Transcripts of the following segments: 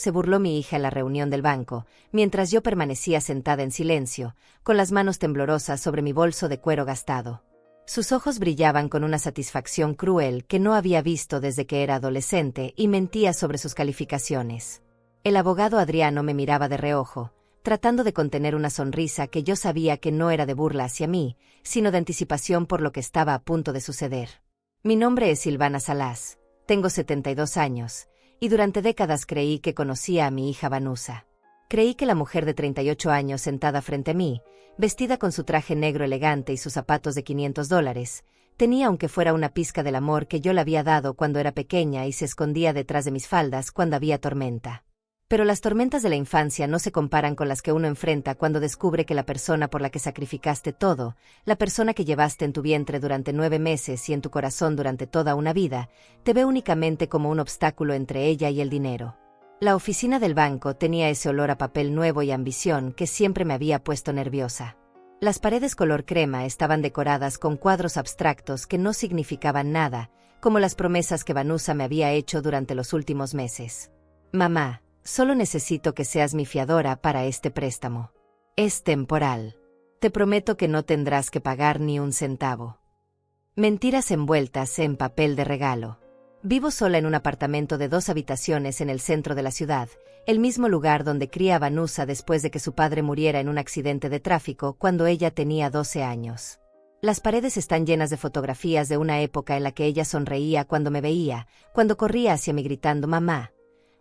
Se burló mi hija en la reunión del banco, mientras yo permanecía sentada en silencio, con las manos temblorosas sobre mi bolso de cuero gastado. Sus ojos brillaban con una satisfacción cruel que no había visto desde que era adolescente y mentía sobre sus calificaciones. El abogado Adriano me miraba de reojo, tratando de contener una sonrisa que yo sabía que no era de burla hacia mí, sino de anticipación por lo que estaba a punto de suceder. Mi nombre es Silvana Salas, tengo 72 años, y durante décadas creí que conocía a mi hija Vanusa. Creí que la mujer de 38 años sentada frente a mí, vestida con su traje negro elegante y sus zapatos de $500, tenía aunque fuera una pizca del amor que yo le había dado cuando era pequeña y se escondía detrás de mis faldas cuando había tormenta. Pero las tormentas de la infancia no se comparan con las que uno enfrenta cuando descubre que la persona por la que sacrificaste todo, la persona que llevaste en tu vientre durante 9 meses y en tu corazón durante toda una vida, te ve únicamente como un obstáculo entre ella y el dinero. La oficina del banco tenía ese olor a papel nuevo y ambición que siempre me había puesto nerviosa. Las paredes color crema estaban decoradas con cuadros abstractos que no significaban nada, como las promesas que Vanusa me había hecho durante los últimos meses. Mamá, solo necesito que seas mi fiadora para este préstamo. Es temporal. Te prometo que no tendrás que pagar ni un centavo. Mentiras envueltas en papel de regalo. Vivo sola en un apartamento de 2 habitaciones en el centro de la ciudad, el mismo lugar donde cría a Vanusa después de que su padre muriera en un accidente de tráfico cuando ella tenía 12 años. Las paredes están llenas de fotografías de una época en la que ella sonreía cuando me veía, cuando corría hacia mí gritando «mamá».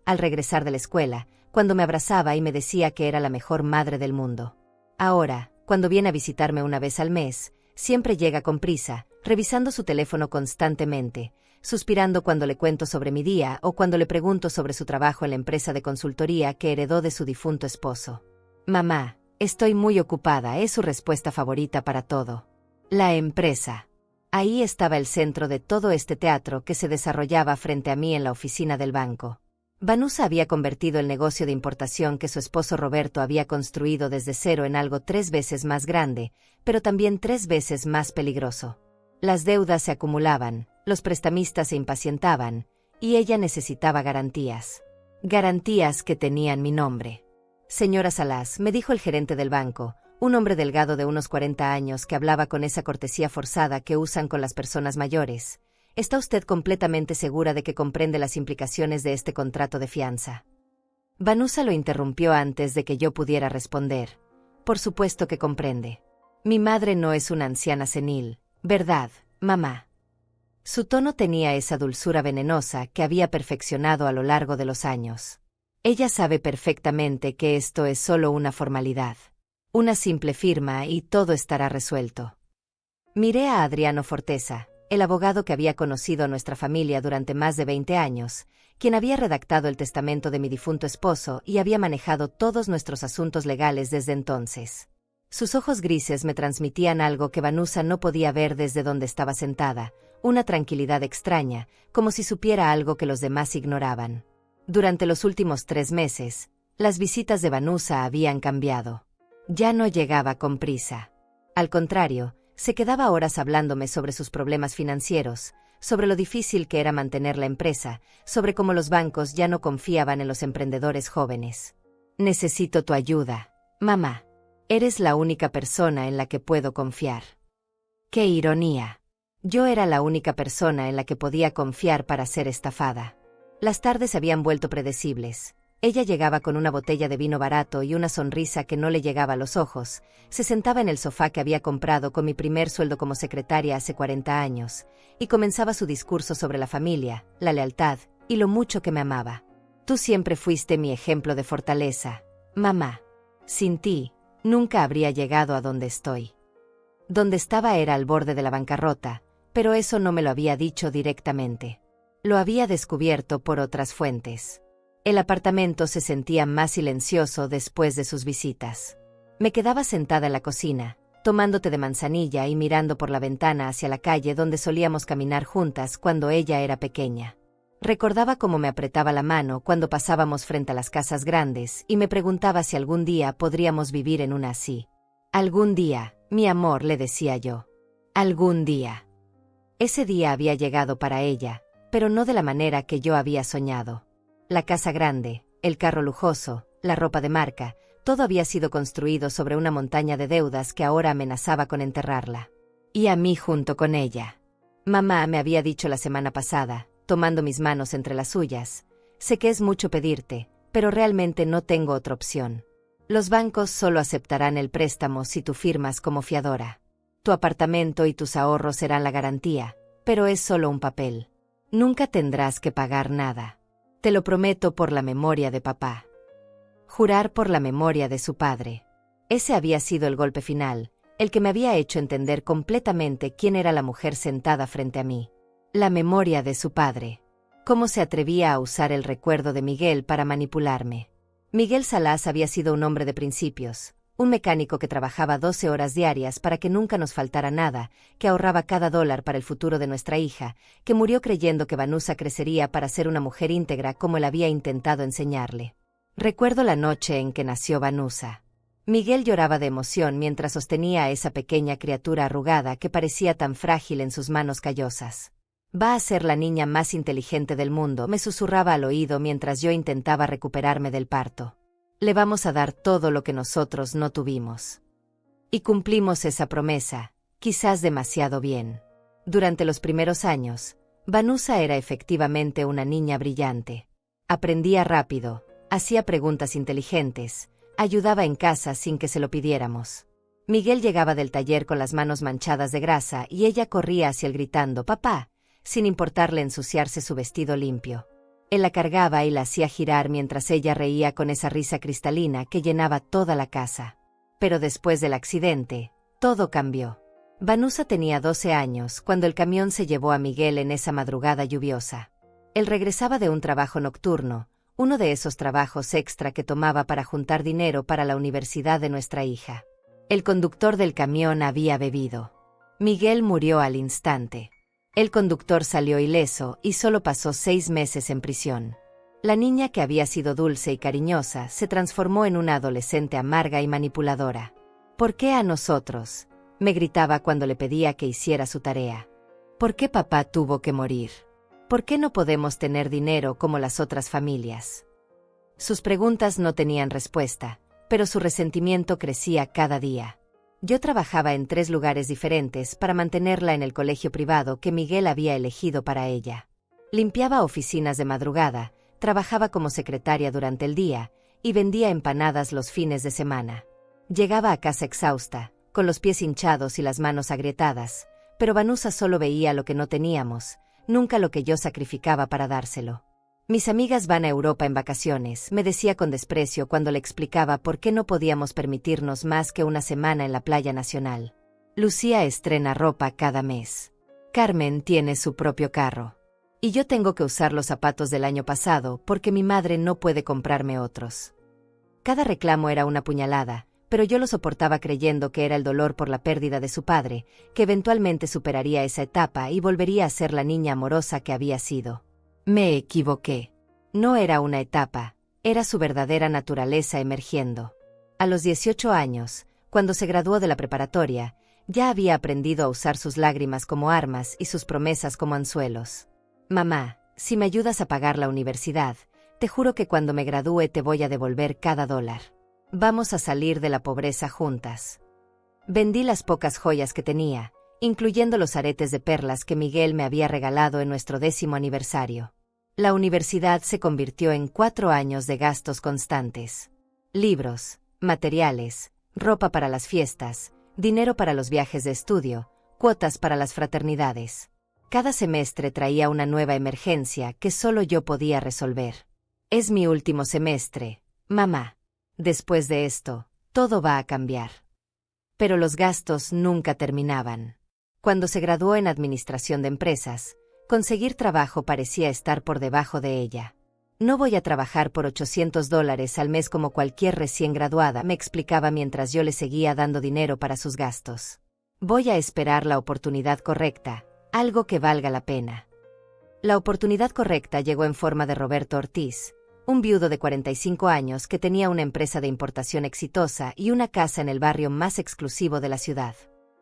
Al regresar de la escuela, cuando me abrazaba y me decía que era la mejor madre del mundo. Ahora, cuando viene a visitarme una vez al mes, siempre llega con prisa, revisando su teléfono constantemente, suspirando cuando le cuento sobre mi día o cuando le pregunto sobre su trabajo en la empresa de consultoría que heredó de su difunto esposo. «Mamá, estoy muy ocupada», es su respuesta favorita para todo. La empresa. Ahí estaba el centro de todo este teatro que se desarrollaba frente a mí en la oficina del banco. Vanusa había convertido el negocio de importación que su esposo Roberto había construido desde cero en algo 3 veces más grande, pero también 3 veces más peligroso. Las deudas se acumulaban, los prestamistas se impacientaban, y ella necesitaba garantías. Garantías que tenían mi nombre. «Señora Salas», me dijo el gerente del banco, un hombre delgado de unos 40 años que hablaba con esa cortesía forzada que usan con las personas mayores. ¿Está usted completamente segura de que comprende las implicaciones de este contrato de fianza? Vanusa lo interrumpió antes de que yo pudiera responder. Por supuesto que comprende. Mi madre no es una anciana senil, ¿verdad, mamá? Su tono tenía esa dulzura venenosa que había perfeccionado a lo largo de los años. Ella sabe perfectamente que esto es solo una formalidad. Una simple firma y todo estará resuelto. Miré a Adriano Forteza, el abogado que había conocido a nuestra familia durante más de 20 años, quien había redactado el testamento de mi difunto esposo y había manejado todos nuestros asuntos legales desde entonces. Sus ojos grises me transmitían algo que Vanusa no podía ver desde donde estaba sentada, una tranquilidad extraña, como si supiera algo que los demás ignoraban. Durante los últimos 3 meses, las visitas de Vanusa habían cambiado. Ya no llegaba con prisa. Al contrario, se quedaba horas hablándome sobre sus problemas financieros, sobre lo difícil que era mantener la empresa, sobre cómo los bancos ya no confiaban en los emprendedores jóvenes. «Necesito tu ayuda, mamá. Eres la única persona en la que puedo confiar». ¡Qué ironía! Yo era la única persona en la que podía confiar para ser estafada. Las tardes se habían vuelto predecibles. Ella llegaba con una botella de vino barato y una sonrisa que no le llegaba a los ojos, se sentaba en el sofá que había comprado con mi primer sueldo como secretaria hace 40 años, y comenzaba su discurso sobre la familia, la lealtad, y lo mucho que me amaba. «Tú siempre fuiste mi ejemplo de fortaleza, mamá. Sin ti, nunca habría llegado a donde estoy». Donde estaba era al borde de la bancarrota, pero eso no me lo había dicho directamente. Lo había descubierto por otras fuentes. El apartamento se sentía más silencioso después de sus visitas. Me quedaba sentada en la cocina, tomando té de manzanilla y mirando por la ventana hacia la calle donde solíamos caminar juntas cuando ella era pequeña. Recordaba cómo me apretaba la mano cuando pasábamos frente a las casas grandes y me preguntaba si algún día podríamos vivir en una así. «Algún día, mi amor», le decía yo. «Algún día». Ese día había llegado para ella, pero no de la manera que yo había soñado. La casa grande, El carro lujoso, la ropa de marca, todo había sido construido sobre una montaña de deudas que ahora amenazaba con enterrarla. Y a mí junto con ella. Mamá me había dicho la semana pasada, tomando mis manos entre las suyas: sé que es mucho pedirte, pero realmente no tengo otra opción. Los bancos solo aceptarán el préstamo si tú firmas como fiadora. Tu apartamento y tus ahorros serán la garantía, pero es solo un papel. Nunca tendrás que pagar nada. Te lo prometo por la memoria de papá. Jurar por la memoria de su padre. Ese había sido el golpe final, el que me había hecho entender completamente quién era la mujer sentada frente a mí. La memoria de su padre. Cómo se atrevía a usar el recuerdo de Miguel para manipularme. Miguel Salas había sido un hombre de principios, un mecánico que trabajaba 12 horas diarias para que nunca nos faltara nada, que ahorraba cada dólar para el futuro de nuestra hija, que murió creyendo que Vanusa crecería para ser una mujer íntegra como él había intentado enseñarle. Recuerdo la noche en que nació Vanusa. Miguel lloraba de emoción mientras sostenía a esa pequeña criatura arrugada que parecía tan frágil en sus manos callosas. Va a ser la niña más inteligente del mundo, me susurraba al oído mientras yo intentaba recuperarme del parto. Le vamos a dar todo lo que nosotros no tuvimos. Y cumplimos esa promesa, quizás demasiado bien. Durante los primeros años, Vanusa era efectivamente una niña brillante. Aprendía rápido, hacía preguntas inteligentes, ayudaba en casa sin que se lo pidiéramos. Miguel llegaba del taller con las manos manchadas de grasa y ella corría hacia él gritando: «¡Papá!», sin importarle ensuciarse su vestido limpio. Él la cargaba y la hacía girar mientras ella reía con esa risa cristalina que llenaba toda la casa. Pero después del accidente, todo cambió. Vanusa tenía 12 años cuando el camión se llevó a Miguel en esa madrugada lluviosa. Él regresaba de un trabajo nocturno, uno de esos trabajos extra que tomaba para juntar dinero para la universidad de nuestra hija. El conductor del camión había bebido. Miguel murió al instante. El conductor salió ileso y solo pasó 6 meses en prisión. La niña que había sido dulce y cariñosa se transformó en una adolescente amarga y manipuladora. «¿Por qué a nosotros?», me gritaba cuando le pedía que hiciera su tarea. «¿Por qué papá tuvo que morir? ¿Por qué no podemos tener dinero como las otras familias?». Sus preguntas no tenían respuesta, pero su resentimiento crecía cada día. Yo trabajaba en 3 lugares diferentes para mantenerla en el colegio privado que Miguel había elegido para ella. Limpiaba oficinas de madrugada, trabajaba como secretaria durante el día y vendía empanadas los fines de semana. Llegaba a casa exhausta, con los pies hinchados y las manos agrietadas, pero Vanusa solo veía lo que no teníamos, nunca lo que yo sacrificaba para dárselo. «Mis amigas van a Europa en vacaciones», me decía con desprecio cuando le explicaba por qué no podíamos permitirnos más que una semana en la playa nacional. «Lucía estrena ropa cada mes. Carmen tiene su propio carro. Y yo tengo que usar los zapatos del año pasado porque mi madre no puede comprarme otros». Cada reclamo era una puñalada, pero yo lo soportaba creyendo que era el dolor por la pérdida de su padre, que eventualmente superaría esa etapa y volvería a ser la niña amorosa que había sido. Me equivoqué. No era una etapa, era su verdadera naturaleza emergiendo. A los 18 años, cuando se graduó de la preparatoria, ya había aprendido a usar sus lágrimas como armas y sus promesas como anzuelos. «Mamá, si me ayudas a pagar la universidad, te juro que cuando me gradúe te voy a devolver cada dólar. Vamos a salir de la pobreza juntas». Vendí las pocas joyas que tenía, incluyendo los aretes de perlas que Miguel me había regalado en nuestro 10º aniversario. La universidad se convirtió en 4 años de gastos constantes. Libros, materiales, ropa para las fiestas, dinero para los viajes de estudio, cuotas para las fraternidades. Cada semestre traía una nueva emergencia que solo yo podía resolver. «Es mi último semestre, mamá. Después de esto, todo va a cambiar». Pero los gastos nunca terminaban. Cuando se graduó en Administración de Empresas, conseguir trabajo parecía estar por debajo de ella. «No voy a trabajar por $800 al mes como cualquier recién graduada», me explicaba mientras yo le seguía dando dinero para sus gastos. «Voy a esperar la oportunidad correcta, algo que valga la pena». La oportunidad correcta llegó en forma de Roberto Ortiz, un viudo de 45 años que tenía una empresa de importación exitosa y una casa en el barrio más exclusivo de la ciudad.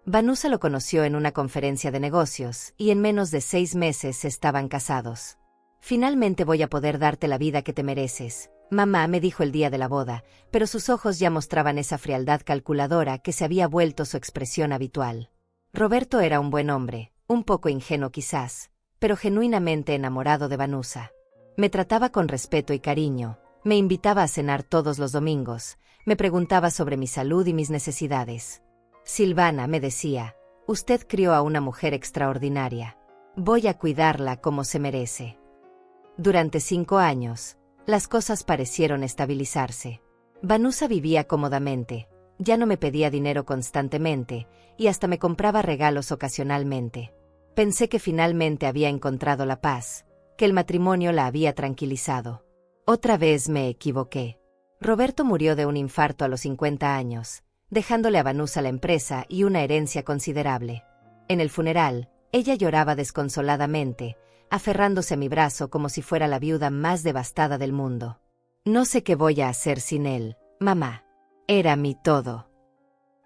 Vanusa lo conoció en una conferencia de negocios y en menos de 6 meses estaban casados. «Finalmente voy a poder darte la vida que te mereces», Mamá, me dijo el día de la boda, pero sus ojos ya mostraban esa frialdad calculadora que se había vuelto su expresión habitual. Roberto era un buen hombre, un poco ingenuo quizás, pero genuinamente enamorado de Vanusa. Me trataba con respeto y cariño, me invitaba a cenar todos los domingos, me preguntaba sobre mi salud y mis necesidades. Silvana, me decía, usted crió a una mujer extraordinaria. Voy a cuidarla como se merece. Durante 5 años, las cosas parecieron estabilizarse. Vanusa vivía cómodamente, ya no me pedía dinero constantemente, y hasta me compraba regalos ocasionalmente. Pensé que finalmente había encontrado la paz, que el matrimonio la había tranquilizado. Otra vez me equivoqué. Roberto murió de un infarto a los 50 años, dejándole a Vanusa la empresa y una herencia considerable. En el funeral, ella lloraba desconsoladamente, aferrándose a mi brazo como si fuera la viuda más devastada del mundo. No sé qué voy a hacer sin él, mamá. Era mi todo.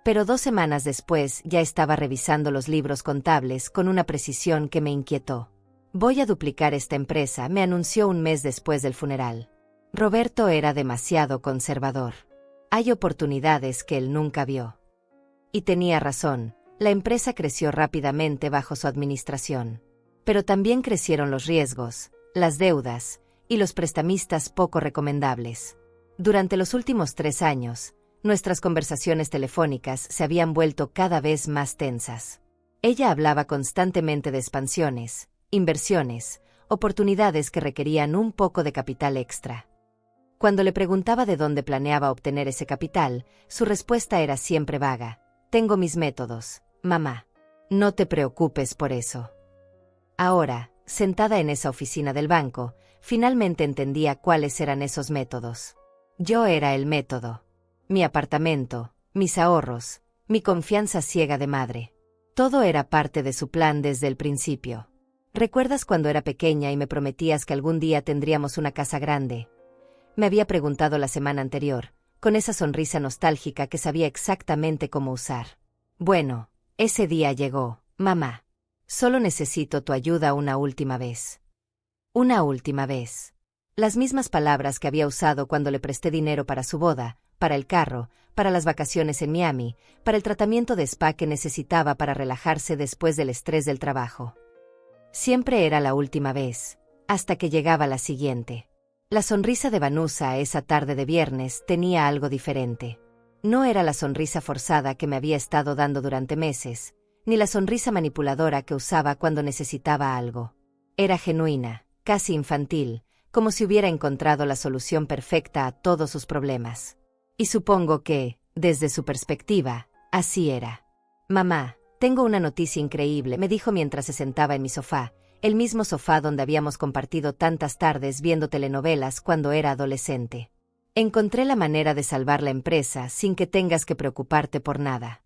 Pero 2 semanas después ya estaba revisando los libros contables con una precisión que me inquietó. Voy a duplicar esta empresa, me anunció un mes después del funeral. Roberto era demasiado conservador. Hay oportunidades que él nunca vio. Y tenía razón, la empresa creció rápidamente bajo su administración. Pero también crecieron los riesgos, las deudas, y los prestamistas poco recomendables. Durante los últimos 3 años, nuestras conversaciones telefónicas se habían vuelto cada vez más tensas. Ella hablaba constantemente de expansiones, inversiones, oportunidades que requerían un poco de capital extra. Cuando le preguntaba de dónde planeaba obtener ese capital, su respuesta era siempre vaga. Tengo mis métodos, mamá. No te preocupes por eso. Ahora, sentada en esa oficina del banco, finalmente entendía cuáles eran esos métodos. Yo era el método. Mi apartamento, mis ahorros, mi confianza ciega de madre. Todo era parte de su plan desde el principio. ¿Recuerdas cuando era pequeña y me prometías que algún día tendríamos una casa grande? Me había preguntado la semana anterior, con esa sonrisa nostálgica que sabía exactamente cómo usar. Bueno, ese día llegó, mamá. Solo necesito tu ayuda una última vez. Una última vez. Las mismas palabras que había usado cuando le presté dinero para su boda, para el carro, para las vacaciones en Miami, para el tratamiento de spa que necesitaba para relajarse después del estrés del trabajo. Siempre era la última vez, hasta que llegaba la siguiente. La sonrisa de Vanusa esa tarde de viernes tenía algo diferente. No era la sonrisa forzada que me había estado dando durante meses, ni la sonrisa manipuladora que usaba cuando necesitaba algo. Era genuina, casi infantil, como si hubiera encontrado la solución perfecta a todos sus problemas. Y supongo que, desde su perspectiva, así era. Mamá, tengo una noticia increíble, me dijo mientras se sentaba en mi sofá, el mismo sofá donde habíamos compartido tantas tardes viendo telenovelas cuando era adolescente. Encontré la manera de salvar la empresa sin que tengas que preocuparte por nada.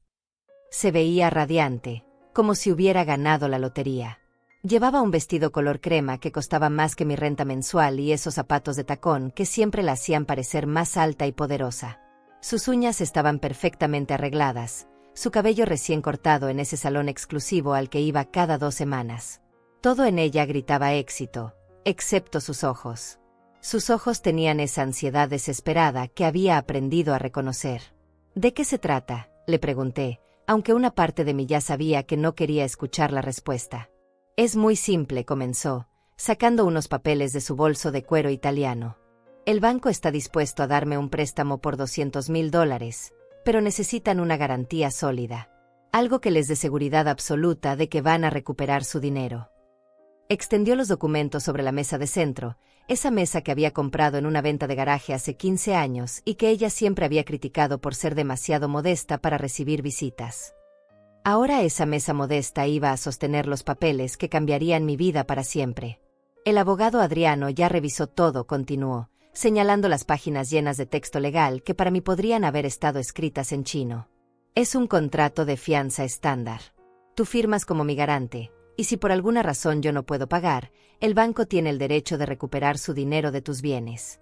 Se veía radiante, como si hubiera ganado la lotería. Llevaba un vestido color crema que costaba más que mi renta mensual y esos zapatos de tacón que siempre la hacían parecer más alta y poderosa. Sus uñas estaban perfectamente arregladas, su cabello recién cortado en ese salón exclusivo al que iba cada 2 semanas. Todo en ella gritaba éxito, excepto sus ojos. Sus ojos tenían esa ansiedad desesperada que había aprendido a reconocer. ¿De qué se trata?, le pregunté, aunque una parte de mí ya sabía que no quería escuchar la respuesta. Es muy simple, comenzó, sacando unos papeles de su bolso de cuero italiano. El banco está dispuesto a darme un préstamo por $200,000, pero necesitan una garantía sólida. Algo que les dé seguridad absoluta de que van a recuperar su dinero. Extendió los documentos sobre la mesa de centro, esa mesa que había comprado en una venta de garaje hace 15 años y que ella siempre había criticado por ser demasiado modesta para recibir visitas. Ahora esa mesa modesta iba a sostener los papeles que cambiarían mi vida para siempre. El abogado Adriano ya revisó todo, continuó, señalando las páginas llenas de texto legal que para mí podrían haber estado escritas en chino. Es un contrato de fianza estándar. Tú firmas como mi garante, y si por alguna razón yo no puedo pagar, el banco tiene el derecho de recuperar su dinero de tus bienes.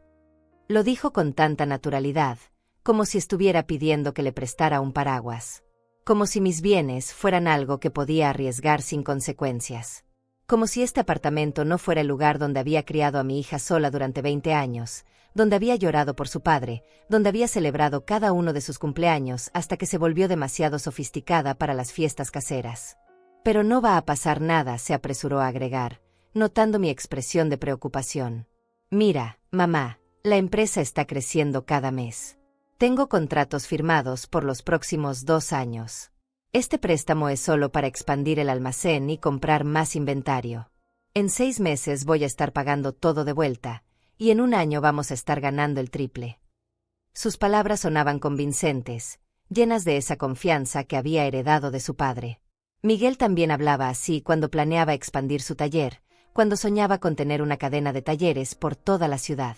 Lo dijo con tanta naturalidad, como si estuviera pidiendo que le prestara un paraguas. Como si mis bienes fueran algo que podía arriesgar sin consecuencias. Como si este apartamento no fuera el lugar donde había criado a mi hija sola durante 20 años, donde había llorado por su padre, donde había celebrado cada uno de sus cumpleaños hasta que se volvió demasiado sofisticada para las fiestas caseras. Pero no va a pasar nada, se apresuró a agregar, notando mi expresión de preocupación. Mira, mamá, la empresa está creciendo cada mes. Tengo contratos firmados por los próximos 2 años. Este préstamo es solo para expandir el almacén y comprar más inventario. En 6 meses voy a estar pagando todo de vuelta, y en 1 año vamos a estar ganando el triple. Sus palabras sonaban convincentes, llenas de esa confianza que había heredado de su padre. Miguel también hablaba así cuando planeaba expandir su taller, cuando soñaba con tener una cadena de talleres por toda la ciudad.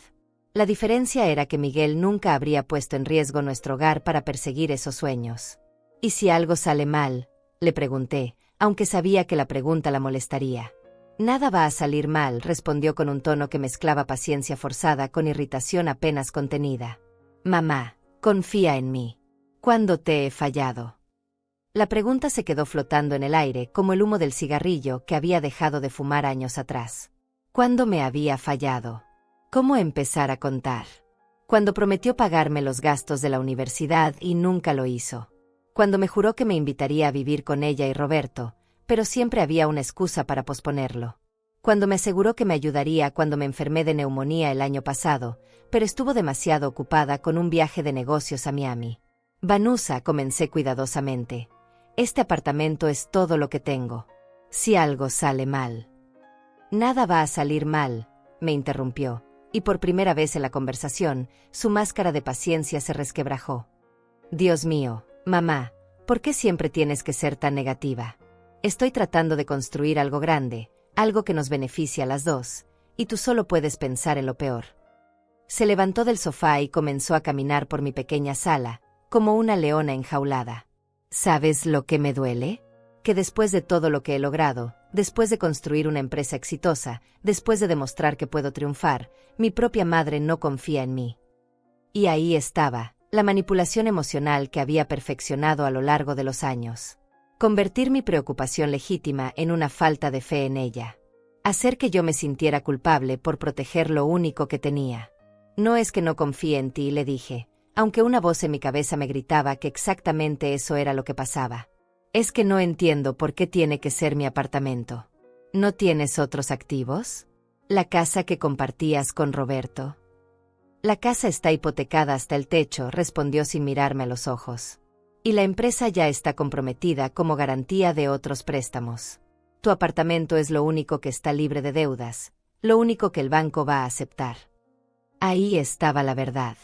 La diferencia era que Miguel nunca habría puesto en riesgo nuestro hogar para perseguir esos sueños. ¿Y si algo sale mal?, le pregunté, aunque sabía que la pregunta la molestaría. Nada va a salir mal, respondió con un tono que mezclaba paciencia forzada con irritación apenas contenida. Mamá, confía en mí. ¿Cuándo te he fallado? La pregunta se quedó flotando en el aire como el humo del cigarrillo que había dejado de fumar años atrás. ¿Cuándo me había fallado? ¿Cómo empezar a contar? Cuando prometió pagarme los gastos de la universidad y nunca lo hizo. Cuando me juró que me invitaría a vivir con ella y Roberto, pero siempre había una excusa para posponerlo. Cuando me aseguró que me ayudaría cuando me enfermé de neumonía el año pasado, pero estuvo demasiado ocupada con un viaje de negocios a Miami. Vanusa, comencé cuidadosamente. Este apartamento es todo lo que tengo. Si algo sale mal. Nada va a salir mal, me interrumpió, y por primera vez en la conversación, su máscara de paciencia se resquebrajó. Dios mío. Mamá, ¿por qué siempre tienes que ser tan negativa? Estoy tratando de construir algo grande, algo que nos beneficie a las dos, y tú solo puedes pensar en lo peor. Se levantó del sofá y comenzó a caminar por mi pequeña sala, como una leona enjaulada. ¿Sabes lo que me duele? Que después de todo lo que he logrado, después de construir una empresa exitosa, después de demostrar que puedo triunfar, mi propia madre no confía en mí. Y ahí estaba. La manipulación emocional que había perfeccionado a lo largo de los años. Convertir mi preocupación legítima en una falta de fe en ella. Hacer que yo me sintiera culpable por proteger lo único que tenía. No es que no confíe en ti, le dije, aunque una voz en mi cabeza me gritaba que exactamente eso era lo que pasaba. Es que no entiendo por qué tiene que ser mi apartamento. ¿No tienes otros activos? ¿La casa que compartías con Roberto? La casa está hipotecada hasta el techo, respondió sin mirarme a los ojos. Y la empresa ya está comprometida como garantía de otros préstamos. Tu apartamento es lo único que está libre de deudas, lo único que el banco va a aceptar. Ahí estaba la verdad.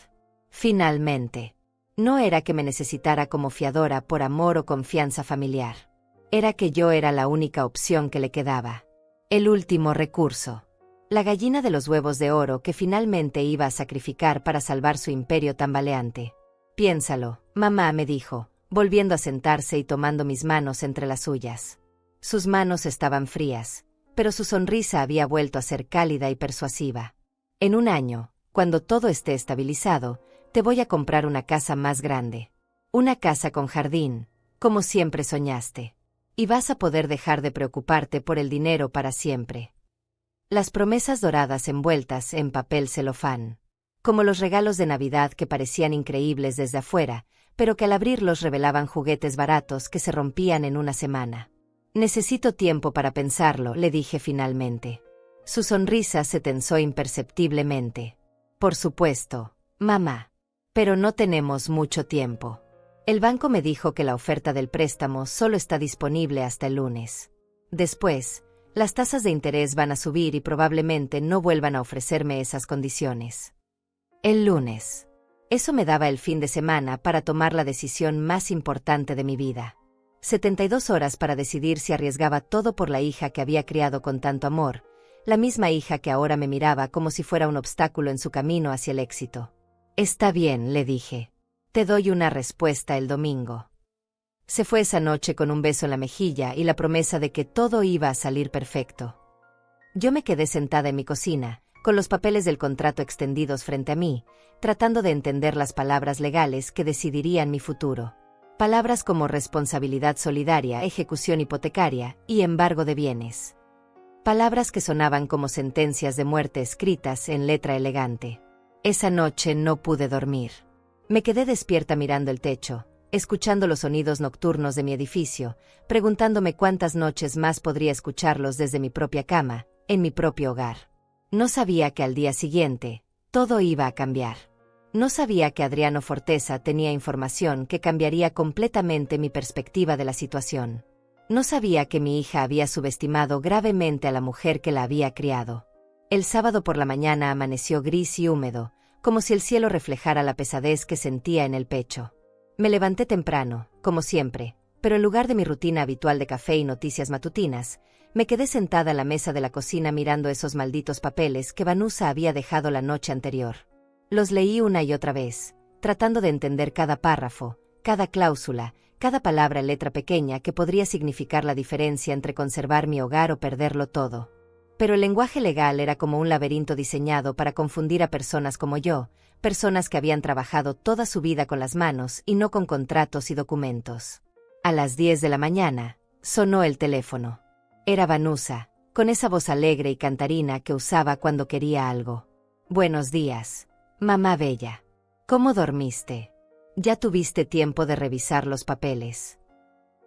Finalmente. No era que me necesitara como fiadora por amor o confianza familiar. Era que yo era la única opción que le quedaba. El último recurso. La gallina de los huevos de oro que finalmente iba a sacrificar para salvar su imperio tambaleante. Piénsalo, mamá, me dijo, volviendo a sentarse y tomando mis manos entre las suyas. Sus manos estaban frías, pero su sonrisa había vuelto a ser cálida y persuasiva. En 1 año, cuando todo esté estabilizado, te voy a comprar una casa más grande. Una casa con jardín, como siempre soñaste. Y vas a poder dejar de preocuparte por el dinero para siempre. Las promesas doradas envueltas en papel celofán. Como los regalos de Navidad que parecían increíbles desde afuera, pero que al abrirlos revelaban juguetes baratos que se rompían en 1 semana. Necesito tiempo para pensarlo, le dije finalmente. Su sonrisa se tensó imperceptiblemente. Por supuesto, mamá. Pero no tenemos mucho tiempo. El banco me dijo que la oferta del préstamo solo está disponible hasta el lunes. Después, las tasas de interés van a subir y probablemente no vuelvan a ofrecerme esas condiciones. El lunes. Eso me daba el fin de semana para tomar la decisión más importante de mi vida. 72 horas para decidir si arriesgaba todo por la hija que había criado con tanto amor, la misma hija que ahora me miraba como si fuera un obstáculo en su camino hacia el éxito. Está bien, le dije. Te doy una respuesta el domingo. Se fue esa noche con un beso en la mejilla y la promesa de que todo iba a salir perfecto. Yo me quedé sentada en mi cocina, con los papeles del contrato extendidos frente a mí, tratando de entender las palabras legales que decidirían mi futuro. Palabras como responsabilidad solidaria, ejecución hipotecaria y embargo de bienes. Palabras que sonaban como sentencias de muerte escritas en letra elegante. Esa noche no pude dormir. Me quedé despierta mirando el techo, escuchando los sonidos nocturnos de mi edificio, preguntándome cuántas noches más podría escucharlos desde mi propia cama, en mi propio hogar. No sabía que al día siguiente, todo iba a cambiar. No sabía que Adriano Forteza tenía información que cambiaría completamente mi perspectiva de la situación. No sabía que mi hija había subestimado gravemente a la mujer que la había criado. El sábado por la mañana amaneció gris y húmedo, como si el cielo reflejara la pesadez que sentía en el pecho. Me levanté temprano, como siempre, pero en lugar de mi rutina habitual de café y noticias matutinas, me quedé sentada a la mesa de la cocina mirando esos malditos papeles que Vanusa había dejado la noche anterior. Los leí una y otra vez, tratando de entender cada párrafo, cada cláusula, cada palabra en letra pequeña que podría significar la diferencia entre conservar mi hogar o perderlo todo. Pero el lenguaje legal era como un laberinto diseñado para confundir a personas como yo, personas que habían trabajado toda su vida con las manos y no con contratos y documentos. A las 10 de la mañana, sonó el teléfono. Era Vanusa, con esa voz alegre y cantarina que usaba cuando quería algo. «Buenos días, mamá bella. ¿Cómo dormiste? ¿Ya tuviste tiempo de revisar los papeles?»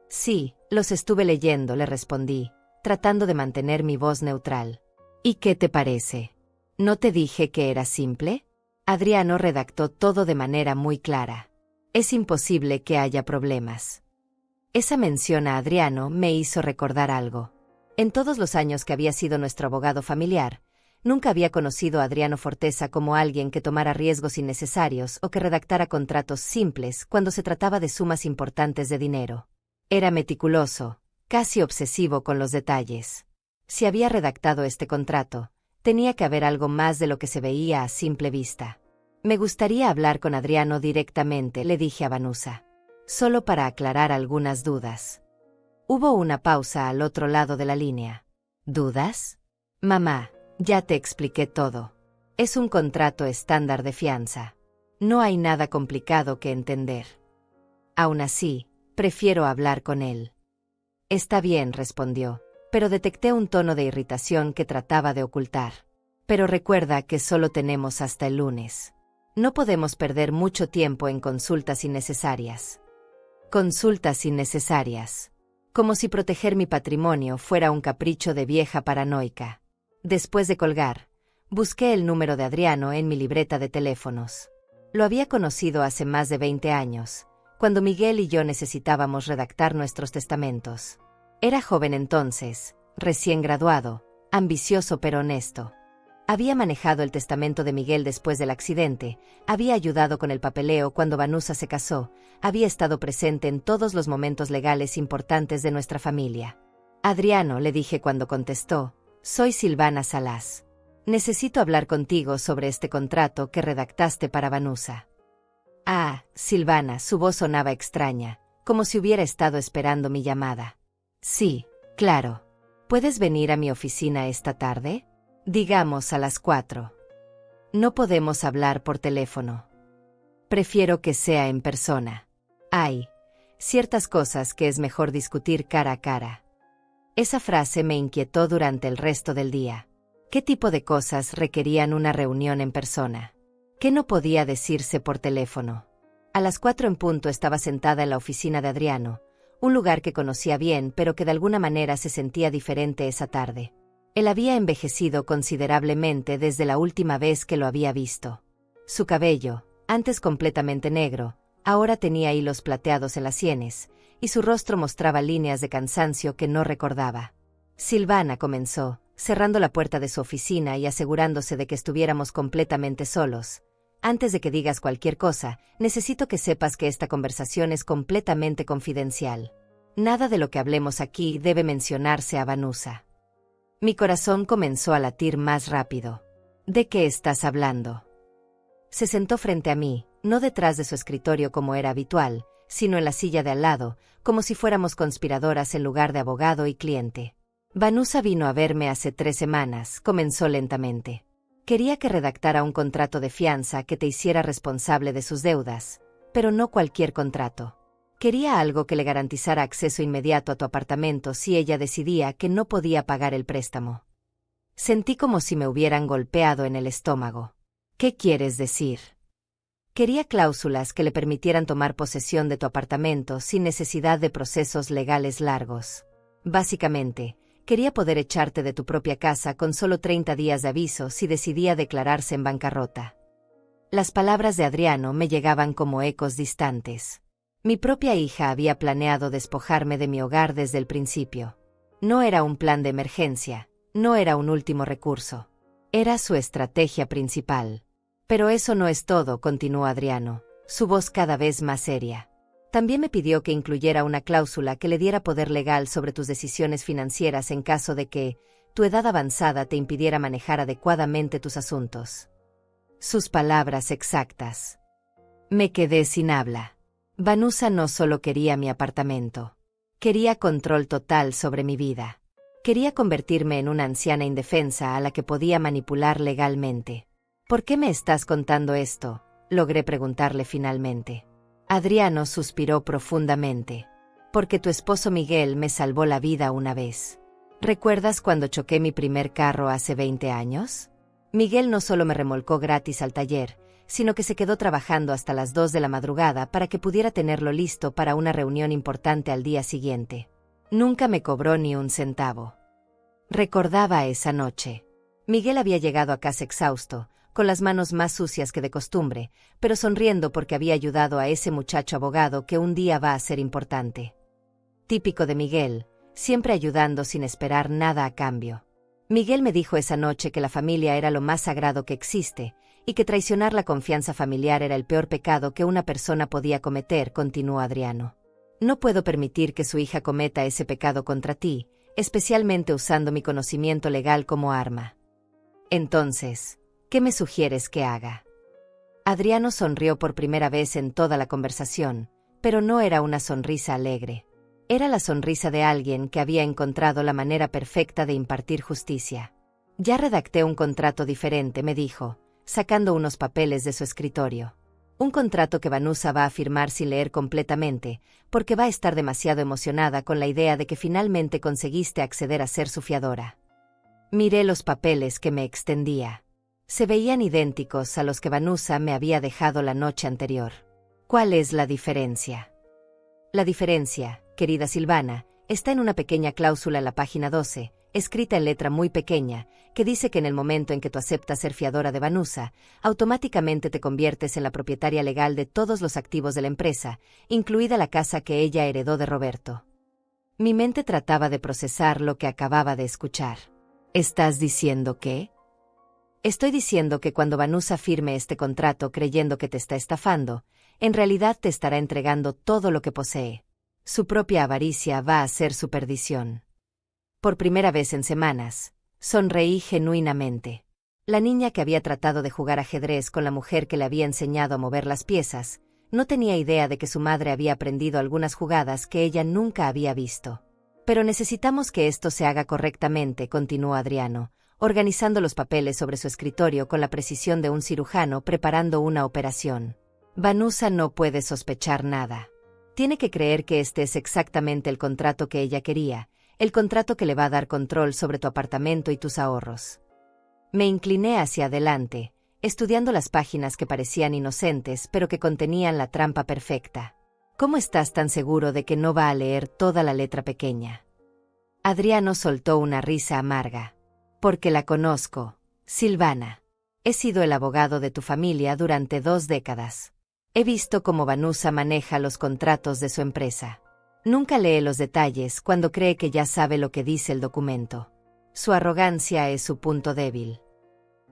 «Sí, los estuve leyendo», le respondí, tratando de mantener mi voz neutral. «¿Y qué te parece? ¿No te dije que era simple?» Adriano redactó todo de manera muy clara. «Es imposible que haya problemas». Esa mención a Adriano me hizo recordar algo. En todos los años que había sido nuestro abogado familiar, nunca había conocido a Adriano Forteza como alguien que tomara riesgos innecesarios o que redactara contratos simples cuando se trataba de sumas importantes de dinero. Era meticuloso, casi obsesivo con los detalles. Si había redactado este contrato, tenía que haber algo más de lo que se veía a simple vista. «Me gustaría hablar con Adriano directamente», le dije a Vanusa, «solo para aclarar algunas dudas». Hubo una pausa al otro lado de la línea. «¿Dudas? Mamá, ya te expliqué todo. Es un contrato estándar de fianza. No hay nada complicado que entender. Aún así, prefiero hablar con él». «Está bien», respondió, pero detecté un tono de irritación que trataba de ocultar. «Pero recuerda que solo tenemos hasta el lunes. No podemos perder mucho tiempo en consultas innecesarias». «Consultas innecesarias». Como si proteger mi patrimonio fuera un capricho de vieja paranoica. Después de colgar, busqué el número de Adriano en mi libreta de teléfonos. Lo había conocido hace más de 20 años, cuando Miguel y yo necesitábamos redactar nuestros testamentos. Era joven entonces, recién graduado, ambicioso pero honesto. Había manejado el testamento de Miguel después del accidente, había ayudado con el papeleo cuando Vanusa se casó, había estado presente en todos los momentos legales importantes de nuestra familia. «Adriano», le dije cuando contestó, «soy Silvana Salas. Necesito hablar contigo sobre este contrato que redactaste para Vanusa». «Ah, Silvana», su voz sonaba extraña, como si hubiera estado esperando mi llamada. «Sí, claro. ¿Puedes venir a mi oficina esta tarde? Digamos a las 4. No podemos hablar por teléfono. Prefiero que sea en persona. Hay ciertas cosas que es mejor discutir cara a cara». Esa frase me inquietó durante el resto del día. ¿Qué tipo de cosas requerían una reunión en persona? ¿Qué no podía decirse por teléfono? A las 4 en punto estaba sentada en la oficina de Adriano, un lugar que conocía bien pero que de alguna manera se sentía diferente esa tarde. Él había envejecido considerablemente desde la última vez que lo había visto. Su cabello, antes completamente negro, ahora tenía hilos plateados en las sienes, y su rostro mostraba líneas de cansancio que no recordaba. «Silvana», comenzó, cerrando la puerta de su oficina y asegurándose de que estuviéramos completamente solos. «Antes de que digas cualquier cosa, necesito que sepas que esta conversación es completamente confidencial. Nada de lo que hablemos aquí debe mencionarse a Vanusa». Mi corazón comenzó a latir más rápido. «¿De qué estás hablando?» Se sentó frente a mí, no detrás de su escritorio como era habitual, sino en la silla de al lado, como si fuéramos conspiradoras en lugar de abogado y cliente. «Vanusa vino a verme hace 3 semanas», comenzó lentamente. «Quería que redactara un contrato de fianza que te hiciera responsable de sus deudas, pero no cualquier contrato. Quería algo que le garantizara acceso inmediato a tu apartamento si ella decidía que no podía pagar el préstamo. Sentí como si me hubieran golpeado en el estómago. ¿Qué quieres decir? Quería cláusulas que le permitieran tomar posesión de tu apartamento sin necesidad de procesos legales largos. Básicamente, quería poder echarte de tu propia casa con solo 30 días de aviso si decidía declararse en bancarrota. Las palabras de Adriano me llegaban como ecos distantes. Mi propia hija había planeado despojarme de mi hogar desde el principio. No era un plan de emergencia, no era un último recurso. Era su estrategia principal. Pero eso no es todo, continuó Adriano, su voz cada vez más seria. También me pidió que incluyera una cláusula que le diera poder legal sobre tus decisiones financieras en caso de que tu edad avanzada te impidiera manejar adecuadamente tus asuntos. Sus palabras exactas. Me quedé sin habla. Vanusa no solo quería mi apartamento. Quería control total sobre mi vida. Quería convertirme en una anciana indefensa a la que podía manipular legalmente. ¿Por qué me estás contando esto?, logré preguntarle finalmente. Adriano suspiró profundamente. Porque tu esposo Miguel me salvó la vida una vez. ¿Recuerdas cuando choqué mi primer carro hace 20 años? Miguel no solo me remolcó gratis al taller, sino que se quedó trabajando hasta las 2 de la madrugada para que pudiera tenerlo listo para una reunión importante al día siguiente. Nunca me cobró ni un centavo. Recordaba esa noche. Miguel había llegado a casa exhausto, con las manos más sucias que de costumbre, pero sonriendo porque había ayudado a ese muchacho abogado que un día va a ser importante. Típico de Miguel, siempre ayudando sin esperar nada a cambio. Miguel me dijo esa noche que la familia era lo más sagrado que existe, y que traicionar la confianza familiar era el peor pecado que una persona podía cometer, continuó Adriano. No puedo permitir que su hija cometa ese pecado contra ti, especialmente usando mi conocimiento legal como arma. Entonces, ¿qué me sugieres que haga? Adriano sonrió por primera vez en toda la conversación, pero no era una sonrisa alegre. Era la sonrisa de alguien que había encontrado la manera perfecta de impartir justicia. Ya redacté un contrato diferente, me dijo, sacando unos papeles de su escritorio. Un contrato que Vanusa va a firmar sin leer completamente, porque va a estar demasiado emocionada con la idea de que finalmente conseguiste acceder a ser su fiadora. Miré los papeles que me extendía. Se veían idénticos a los que Vanusa me había dejado la noche anterior. ¿Cuál es la diferencia? La diferencia, querida Silvana, está en una pequeña cláusula en la página 12, escrita en letra muy pequeña, que dice que en el momento en que tú aceptas ser fiadora de Vanusa, automáticamente te conviertes en la propietaria legal de todos los activos de la empresa, incluida la casa que ella heredó de Roberto. Mi mente trataba de procesar lo que acababa de escuchar. ¿Estás diciendo qué? Estoy diciendo que cuando Vanusa firme este contrato creyendo que te está estafando, en realidad te estará entregando todo lo que posee. Su propia avaricia va a ser su perdición. Por primera vez en semanas, sonreí genuinamente. La niña que había tratado de jugar ajedrez con la mujer que le había enseñado a mover las piezas, no tenía idea de que su madre había aprendido algunas jugadas que ella nunca había visto. Pero necesitamos que esto se haga correctamente, continuó Adriano, organizando los papeles sobre su escritorio con la precisión de un cirujano preparando una operación. Vanusa no puede sospechar nada. Tiene que creer que este es exactamente el contrato que ella quería, el contrato que le va a dar control sobre tu apartamento y tus ahorros. Me incliné hacia adelante, estudiando las páginas que parecían inocentes pero que contenían la trampa perfecta. ¿Cómo estás tan seguro de que no va a leer toda la letra pequeña? Adriano soltó una risa amarga. Porque la conozco, Silvana. He sido el abogado de tu familia durante 2 décadas. He visto cómo Vanusa maneja los contratos de su empresa. Nunca lee los detalles cuando cree que ya sabe lo que dice el documento. Su arrogancia es su punto débil.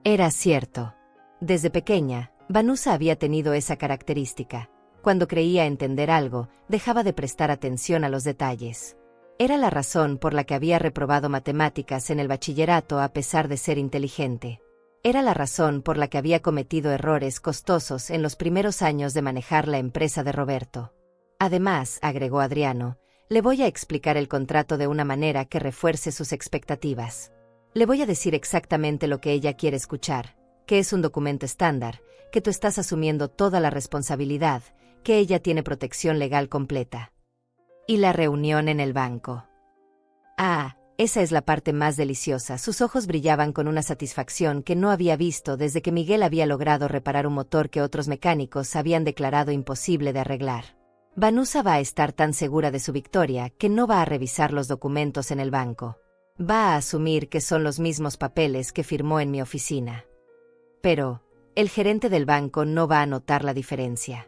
Era cierto. Desde pequeña, Vanusa había tenido esa característica. Cuando creía entender algo, dejaba de prestar atención a los detalles. Era la razón por la que había reprobado matemáticas en el bachillerato a pesar de ser inteligente. Era la razón por la que había cometido errores costosos en los primeros años de manejar la empresa de Roberto. Además, agregó Adriano, le voy a explicar el contrato de una manera que refuerce sus expectativas. Le voy a decir exactamente lo que ella quiere escuchar, que es un documento estándar, que tú estás asumiendo toda la responsabilidad, que ella tiene protección legal completa. ¿Y la reunión en el banco? Ah, esa es la parte más deliciosa. Sus ojos brillaban con una satisfacción que no había visto desde que Miguel había logrado reparar un motor que otros mecánicos habían declarado imposible de arreglar. Vanusa va a estar tan segura de su victoria que no va a revisar los documentos en el banco. Va a asumir que son los mismos papeles que firmó en mi oficina. Pero el gerente del banco no va a notar la diferencia.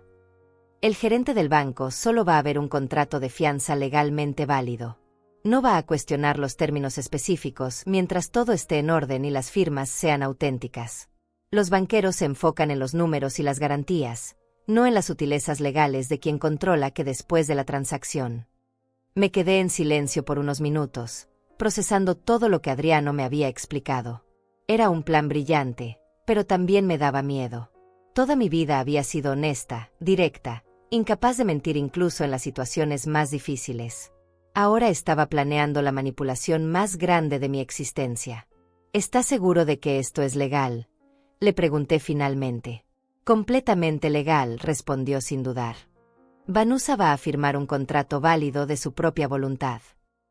El gerente del banco solo va a ver un contrato de fianza legalmente válido. No va a cuestionar los términos específicos mientras todo esté en orden y las firmas sean auténticas. Los banqueros se enfocan en los números y las garantías, no en las sutilezas legales de quien controla que después de la transacción. Me quedé en silencio por unos minutos, procesando todo lo que Adriano me había explicado. Era un plan brillante, pero también me daba miedo. Toda mi vida había sido honesta, directa, incapaz de mentir incluso en las situaciones más difíciles. Ahora estaba planeando la manipulación más grande de mi existencia. ¿Estás seguro de que esto es legal?, le pregunté finalmente. Completamente legal, respondió sin dudar. Vanusa va a firmar un contrato válido de su propia voluntad.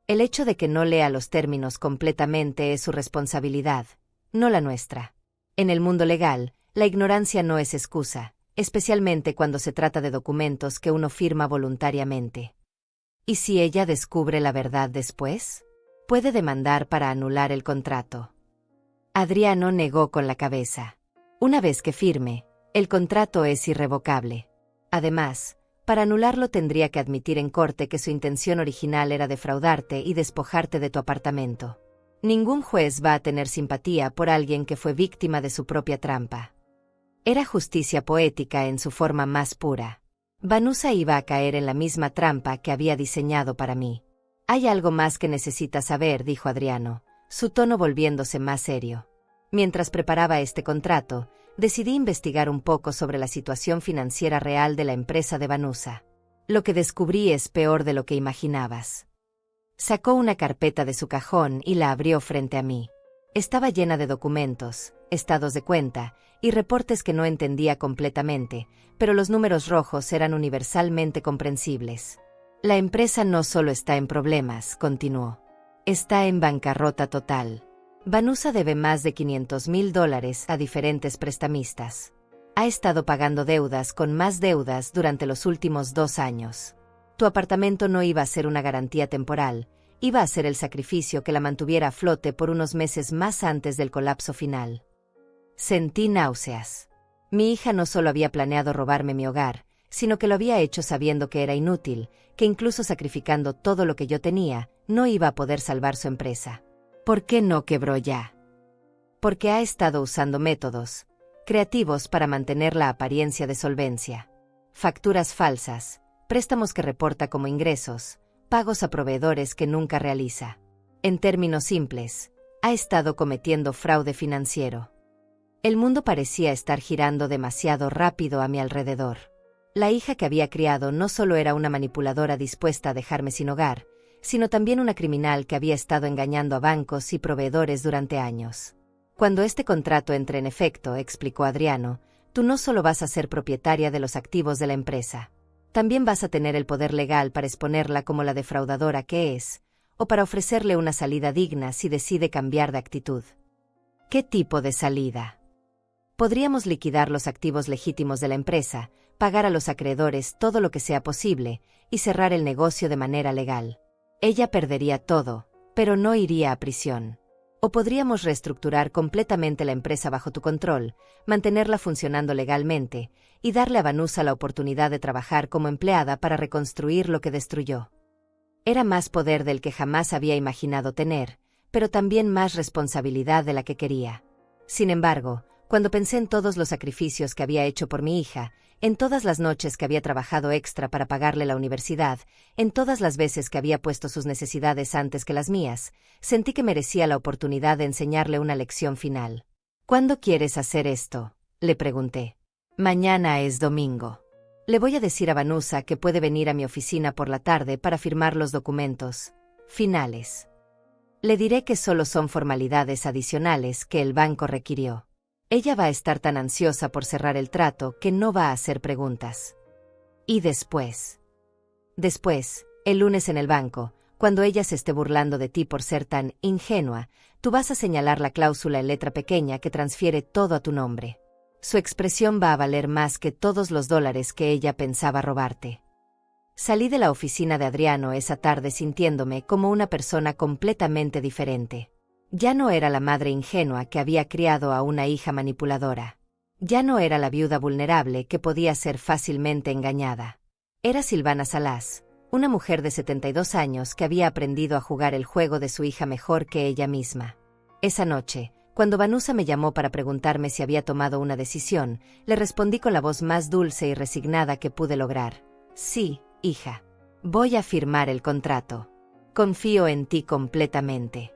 El hecho de que no lea los términos completamente es su responsabilidad, no la nuestra. En el mundo legal, la ignorancia no es excusa, especialmente cuando se trata de documentos que uno firma voluntariamente. ¿Y si ella descubre la verdad después? Puede demandar para anular el contrato. Adriano negó con la cabeza. Una vez que firme, el contrato es irrevocable. Además, para anularlo tendría que admitir en corte que su intención original era defraudarte y despojarte de tu apartamento. Ningún juez va a tener simpatía por alguien que fue víctima de su propia trampa. Era justicia poética en su forma más pura. Vanusa iba a caer en la misma trampa que había diseñado para mí. Hay algo más que necesitas saber, dijo Adriano, su tono volviéndose más serio. Mientras preparaba este contrato, decidí investigar un poco sobre la situación financiera real de la empresa de Vanusa. Lo que descubrí es peor de lo que imaginabas. Sacó una carpeta de su cajón y la abrió frente a mí. Estaba llena de documentos, estados de cuenta y reportes que no entendía completamente, pero los números rojos eran universalmente comprensibles. La empresa no solo está en problemas, continuó. Está en bancarrota total. Vanusa debe más de $500,000 a diferentes prestamistas. Ha estado pagando deudas con más deudas durante los últimos 2 años. Tu apartamento no iba a ser una garantía temporal, iba a ser el sacrificio que la mantuviera a flote por unos meses más antes del colapso final. Sentí náuseas. Mi hija no solo había planeado robarme mi hogar, sino que lo había hecho sabiendo que era inútil, que incluso sacrificando todo lo que yo tenía, no iba a poder salvar su empresa. ¿Por qué no quebró ya? Porque ha estado usando métodos creativos para mantener la apariencia de solvencia. Facturas falsas, préstamos que reporta como ingresos, pagos a proveedores que nunca realiza. En términos simples, ha estado cometiendo fraude financiero. El mundo parecía estar girando demasiado rápido a mi alrededor. La hija que había criado no solo era una manipuladora dispuesta a dejarme sin hogar, sino también una criminal que había estado engañando a bancos y proveedores durante años. Cuando este contrato entre en efecto, explicó Adriano, tú no solo vas a ser propietaria de los activos de la empresa, también vas a tener el poder legal para exponerla como la defraudadora que es, o para ofrecerle una salida digna si decide cambiar de actitud. ¿Qué tipo de salida? Podríamos liquidar los activos legítimos de la empresa, pagar a los acreedores todo lo que sea posible, y cerrar el negocio de manera legal. Ella perdería todo, pero no iría a prisión. O podríamos reestructurar completamente la empresa bajo tu control, mantenerla funcionando legalmente, y darle a Vanusa la oportunidad de trabajar como empleada para reconstruir lo que destruyó. Era más poder del que jamás había imaginado tener, pero también más responsabilidad de la que quería. Sin embargo, cuando pensé en todos los sacrificios que había hecho por mi hija, en todas las noches que había trabajado extra para pagarle la universidad, en todas las veces que había puesto sus necesidades antes que las mías, sentí que merecía la oportunidad de enseñarle una lección final. ¿Cuándo quieres hacer esto?, le pregunté. Mañana es domingo. Le voy a decir a Vanusa que puede venir a mi oficina por la tarde para firmar los documentos finales. Le diré que solo son formalidades adicionales que el banco requirió. Ella va a estar tan ansiosa por cerrar el trato que no va a hacer preguntas. ¿Y después? Después, el lunes en el banco, cuando ella se esté burlando de ti por ser tan ingenua, tú vas a señalar la cláusula en letra pequeña que transfiere todo a tu nombre. Su expresión va a valer más que todos los dólares que ella pensaba robarte. Salí de la oficina de Adriano esa tarde sintiéndome como una persona completamente diferente. Ya no era la madre ingenua que había criado a una hija manipuladora. Ya no era la viuda vulnerable que podía ser fácilmente engañada. Era Silvana Salas, una mujer de 72 años que había aprendido a jugar el juego de su hija mejor que ella misma. Esa noche, cuando Vanusa me llamó para preguntarme si había tomado una decisión, le respondí con la voz más dulce y resignada que pude lograr. Sí, hija. Voy a firmar el contrato. Confío en ti completamente.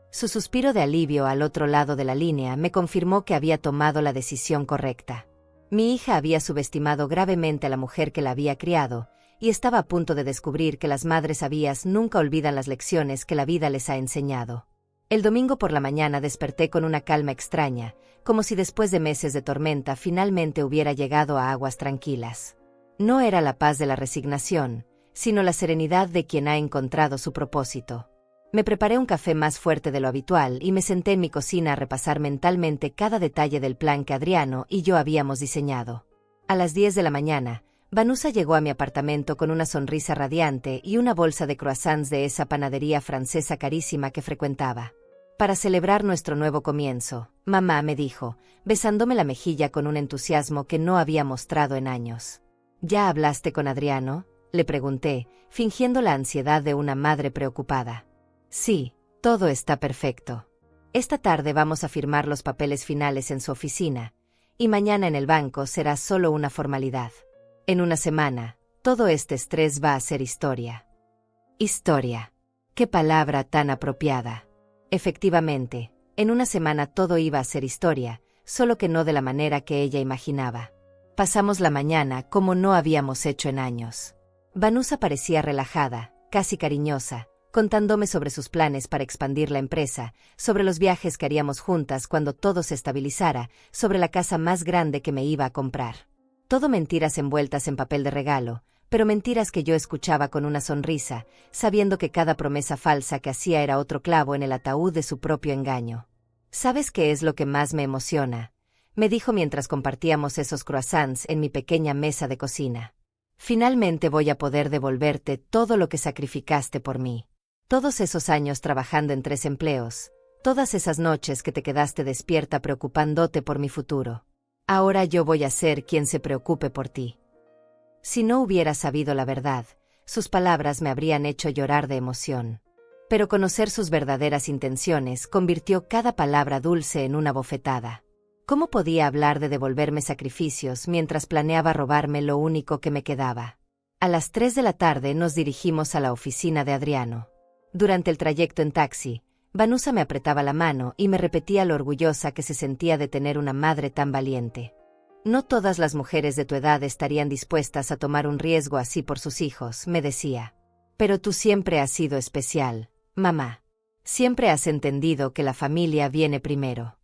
Su suspiro de alivio al otro lado de la línea me confirmó que había tomado la decisión correcta. Mi hija había subestimado gravemente a la mujer que la había criado, y estaba a punto de descubrir que las madres sabias nunca olvidan las lecciones que la vida les ha enseñado. El domingo por la mañana desperté con una calma extraña, como si después de meses de tormenta finalmente hubiera llegado a aguas tranquilas. No era la paz de la resignación, sino la serenidad de quien ha encontrado su propósito. Me preparé un café más fuerte de lo habitual y me senté en mi cocina a repasar mentalmente cada detalle del plan que Adriano y yo habíamos diseñado. A las 10 de la mañana, Vanusa llegó a mi apartamento con una sonrisa radiante y una bolsa de croissants de esa panadería francesa carísima que frecuentaba. Para celebrar nuestro nuevo comienzo, mamá me dijo, besándome la mejilla con un entusiasmo que no había mostrado en años. ¿Ya hablaste con Adriano?, le pregunté, fingiendo la ansiedad de una madre preocupada. Sí, todo está perfecto. Esta tarde vamos a firmar los papeles finales en su oficina, y mañana en el banco será solo una formalidad. En una semana, todo este estrés va a ser historia. Historia. Qué palabra tan apropiada. Efectivamente, en una semana todo iba a ser historia, solo que no de la manera que ella imaginaba. Pasamos la mañana como no habíamos hecho en años. Vanusa parecía relajada, casi cariñosa, contándome sobre sus planes para expandir la empresa, sobre los viajes que haríamos juntas cuando todo se estabilizara, sobre la casa más grande que me iba a comprar. Todo mentiras envueltas en papel de regalo, pero mentiras que yo escuchaba con una sonrisa, sabiendo que cada promesa falsa que hacía era otro clavo en el ataúd de su propio engaño. ¿Sabes qué es lo que más me emociona?, me dijo mientras compartíamos esos croissants en mi pequeña mesa de cocina. Finalmente voy a poder devolverte todo lo que sacrificaste por mí. Todos esos años trabajando en 3 empleos, todas esas noches que te quedaste despierta preocupándote por mi futuro. Ahora yo voy a ser quien se preocupe por ti. Si no hubiera sabido la verdad, sus palabras me habrían hecho llorar de emoción. Pero conocer sus verdaderas intenciones convirtió cada palabra dulce en una bofetada. ¿Cómo podía hablar de devolverme sacrificios mientras planeaba robarme lo único que me quedaba? A las 3 de la tarde nos dirigimos a la oficina de Adriano. Durante el trayecto en taxi, Vanusa me apretaba la mano y me repetía lo orgullosa que se sentía de tener una madre tan valiente. No todas las mujeres de tu edad estarían dispuestas a tomar un riesgo así por sus hijos, me decía. Pero tú siempre has sido especial, mamá. Siempre has entendido que la familia viene primero.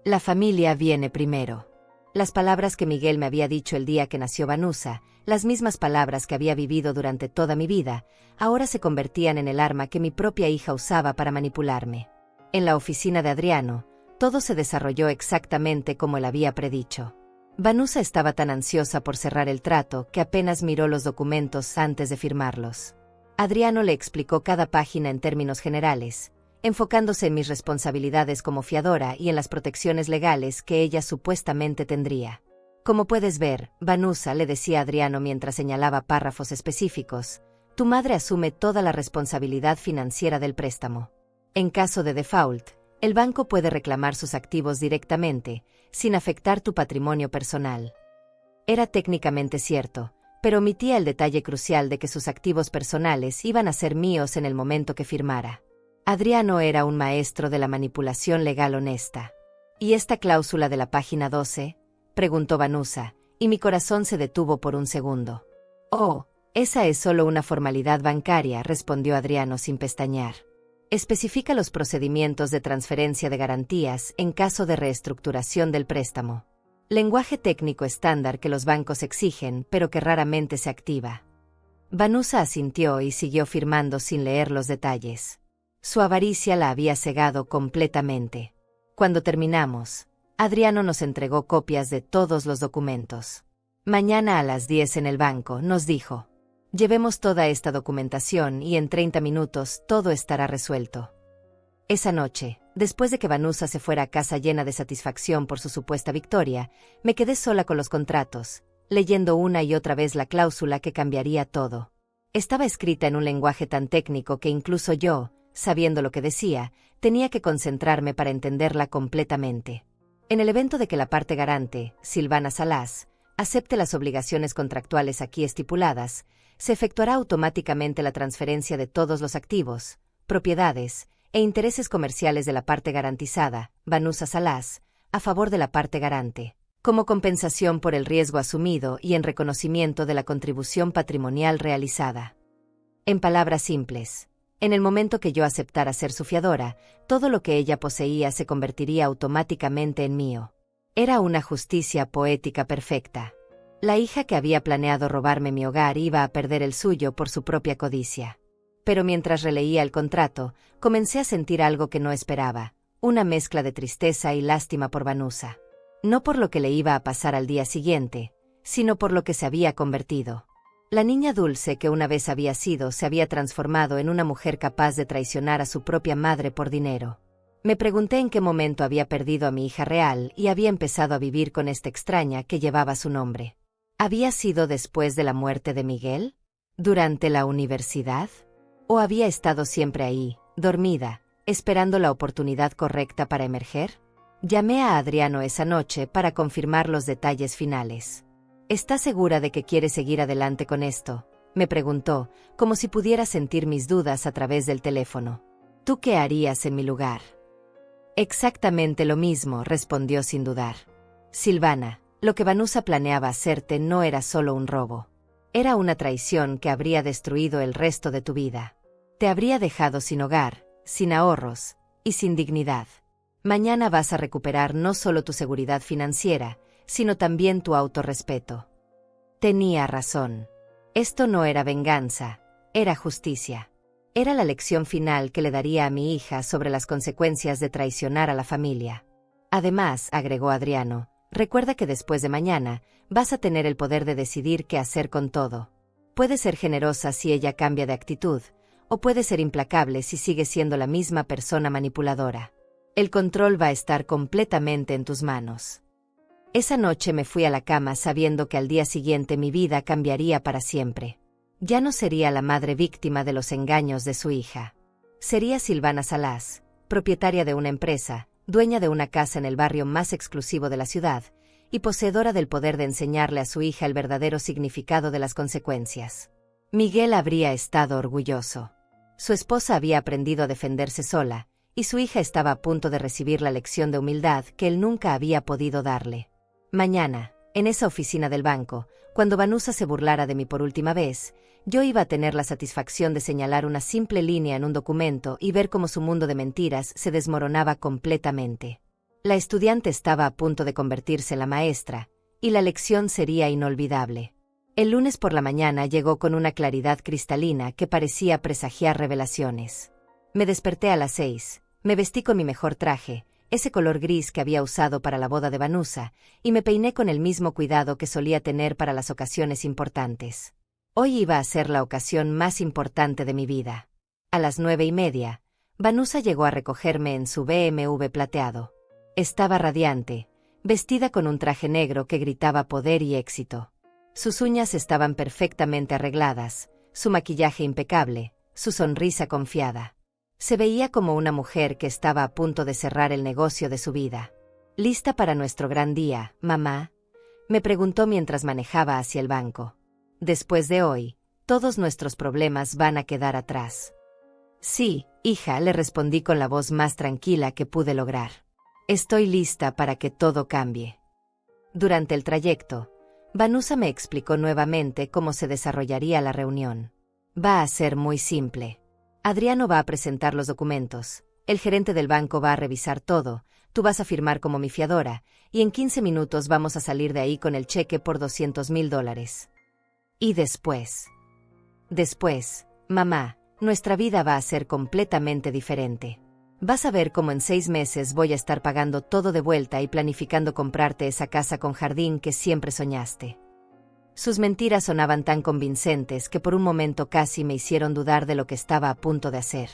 La familia viene primero. Las palabras que Miguel me había dicho el día que nació Vanusa, las mismas palabras que había vivido durante toda mi vida, ahora se convertían en el arma que mi propia hija usaba para manipularme. En la oficina de Adriano, todo se desarrolló exactamente como él había predicho. Vanusa estaba tan ansiosa por cerrar el trato que apenas miró los documentos antes de firmarlos. Adriano le explicó cada página en términos generales, enfocándose en mis responsabilidades como fiadora y en las protecciones legales que ella supuestamente tendría. Como puedes ver, Vanusa, le decía Adriano mientras señalaba párrafos específicos, tu madre asume toda la responsabilidad financiera del préstamo. En caso de default, el banco puede reclamar sus activos directamente, sin afectar tu patrimonio personal. Era técnicamente cierto, pero omitía el detalle crucial de que sus activos personales iban a ser míos en el momento que firmara. Adriano era un maestro de la manipulación legal honesta. ¿Y esta cláusula de la página 12? Preguntó Vanusa, y mi corazón se detuvo por un segundo. Oh, esa es solo una formalidad bancaria, respondió Adriano sin pestañear. Especifica los procedimientos de transferencia de garantías en caso de reestructuración del préstamo. Lenguaje técnico estándar que los bancos exigen, pero que raramente se activa. Vanusa asintió y siguió firmando sin leer los detalles. Su avaricia la había cegado completamente. Cuando terminamos, Adriano nos entregó copias de todos los documentos. Mañana a las 10 en el banco, nos dijo. Llevemos toda esta documentación y en 30 minutos todo estará resuelto. Esa noche, después de que Vanusa se fuera a casa llena de satisfacción por su supuesta victoria, me quedé sola con los contratos, leyendo una y otra vez la cláusula que cambiaría todo. Estaba escrita en un lenguaje tan técnico que incluso yo, sabiendo lo que decía, tenía que concentrarme para entenderla completamente. En el evento de que la parte garante, Silvana Salas, acepte las obligaciones contractuales aquí estipuladas, se efectuará automáticamente la transferencia de todos los activos, propiedades e intereses comerciales de la parte garantizada, Vanusa Salas, a favor de la parte garante, como compensación por el riesgo asumido y en reconocimiento de la contribución patrimonial realizada. En palabras simples, en el momento que yo aceptara ser su fiadora, todo lo que ella poseía se convertiría automáticamente en mío. Era una justicia poética perfecta. La hija que había planeado robarme mi hogar iba a perder el suyo por su propia codicia. Pero mientras releía el contrato, comencé a sentir algo que no esperaba, una mezcla de tristeza y lástima por Vanusa. No por lo que le iba a pasar al día siguiente, sino por lo que se había convertido. La niña dulce que una vez había sido se había transformado en una mujer capaz de traicionar a su propia madre por dinero. Me pregunté en qué momento había perdido a mi hija real y había empezado a vivir con esta extraña que llevaba su nombre. ¿Había sido después de la muerte de Miguel? ¿Durante la universidad? ¿O había estado siempre ahí, dormida, esperando la oportunidad correcta para emerger? Llamé a Adriano esa noche para confirmar los detalles finales. ¿Estás segura de que quieres seguir adelante con esto?, me preguntó, como si pudiera sentir mis dudas a través del teléfono. ¿Tú qué harías en mi lugar? Exactamente lo mismo, respondió sin dudar. Silvana, lo que Vanusa planeaba hacerte no era solo un robo. Era una traición que habría destruido el resto de tu vida. Te habría dejado sin hogar, sin ahorros y sin dignidad. Mañana vas a recuperar no solo tu seguridad financiera, sino también tu autorrespeto. Tenía razón. Esto no era venganza, era justicia. Era la lección final que le daría a mi hija sobre las consecuencias de traicionar a la familia. Además, agregó Adriano, recuerda que después de mañana, vas a tener el poder de decidir qué hacer con todo. Puede ser generosa si ella cambia de actitud, o puede ser implacable si sigue siendo la misma persona manipuladora. El control va a estar completamente en tus manos. Esa noche me fui a la cama sabiendo que al día siguiente mi vida cambiaría para siempre. Ya no sería la madre víctima de los engaños de su hija. Sería Silvana Salas, propietaria de una empresa, dueña de una casa en el barrio más exclusivo de la ciudad, y poseedora del poder de enseñarle a su hija el verdadero significado de las consecuencias. Miguel habría estado orgulloso. Su esposa había aprendido a defenderse sola, y su hija estaba a punto de recibir la lección de humildad que él nunca había podido darle. Mañana, en esa oficina del banco, cuando Vanusa se burlara de mí por última vez, yo iba a tener la satisfacción de señalar una simple línea en un documento y ver cómo su mundo de mentiras se desmoronaba completamente. La estudiante estaba a punto de convertirse en la maestra, y la lección sería inolvidable. El lunes por la mañana llegó con una claridad cristalina que parecía presagiar revelaciones. Me desperté a las 6, me vestí con mi mejor traje, ese color gris que había usado para la boda de Vanusa, y me peiné con el mismo cuidado que solía tener para las ocasiones importantes. Hoy iba a ser la ocasión más importante de mi vida. A las 9:30, Vanusa llegó a recogerme en su BMW plateado. Estaba radiante, vestida con un traje negro que gritaba poder y éxito. Sus uñas estaban perfectamente arregladas, su maquillaje impecable, su sonrisa confiada. Se veía como una mujer que estaba a punto de cerrar el negocio de su vida. ¿Lista para nuestro gran día, mamá?, me preguntó mientras manejaba hacia el banco. Después de hoy, todos nuestros problemas van a quedar atrás. Sí, hija, le respondí con la voz más tranquila que pude lograr. Estoy lista para que todo cambie. Durante el trayecto, Vanusa me explicó nuevamente cómo se desarrollaría la reunión. Va a ser muy simple. Adriano va a presentar los documentos, el gerente del banco va a revisar todo, tú vas a firmar como mi fiadora, y en 15 minutos vamos a salir de ahí con el cheque por $200,000. Y después, mamá, nuestra vida va a ser completamente diferente. Vas a ver cómo en 6 meses voy a estar pagando todo de vuelta y planificando comprarte esa casa con jardín que siempre soñaste. Sus mentiras sonaban tan convincentes que por un momento casi me hicieron dudar de lo que estaba a punto de hacer.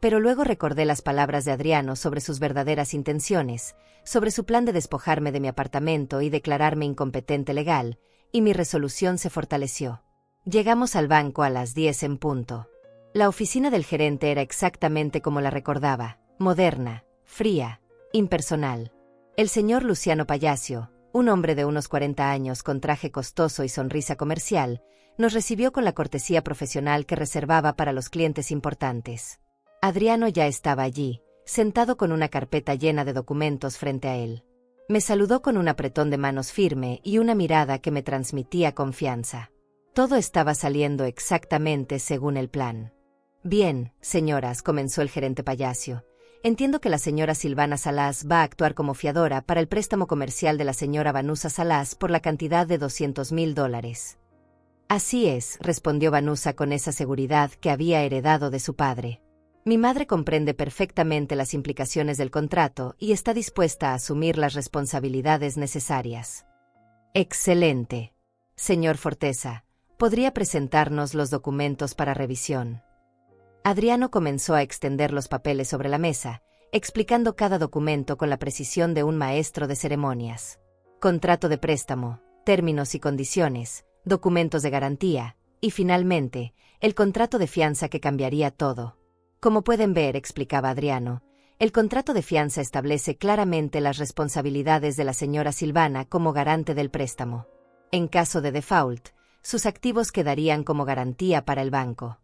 Pero luego recordé las palabras de Adriano sobre sus verdaderas intenciones, sobre su plan de despojarme de mi apartamento y declararme incompetente legal, y mi resolución se fortaleció. Llegamos al banco a las 10 en punto. La oficina del gerente era exactamente como la recordaba, moderna, fría, impersonal. El señor Luciano Palacio, un hombre de unos 40 años con traje costoso y sonrisa comercial, nos recibió con la cortesía profesional que reservaba para los clientes importantes. Adriano ya estaba allí, sentado con una carpeta llena de documentos frente a él. Me saludó con un apretón de manos firme y una mirada que me transmitía confianza. Todo estaba saliendo exactamente según el plan. Bien, señoras, comenzó el gerente Palacio. Entiendo que la señora Silvana Salas va a actuar como fiadora para el préstamo comercial de la señora Vanusa Salas por la cantidad de $200,000. Así es, respondió Vanusa con esa seguridad que había heredado de su padre. Mi madre comprende perfectamente las implicaciones del contrato y está dispuesta a asumir las responsabilidades necesarias. Excelente. Señor Forteza, ¿podría presentarnos los documentos para revisión? Adriano comenzó a extender los papeles sobre la mesa, explicando cada documento con la precisión de un maestro de ceremonias. Contrato de préstamo, términos y condiciones, documentos de garantía, y finalmente, el contrato de fianza que cambiaría todo. Como pueden ver, explicaba Adriano, el contrato de fianza establece claramente las responsabilidades de la señora Silvana como garante del préstamo. En caso de default, sus activos quedarían como garantía para el banco.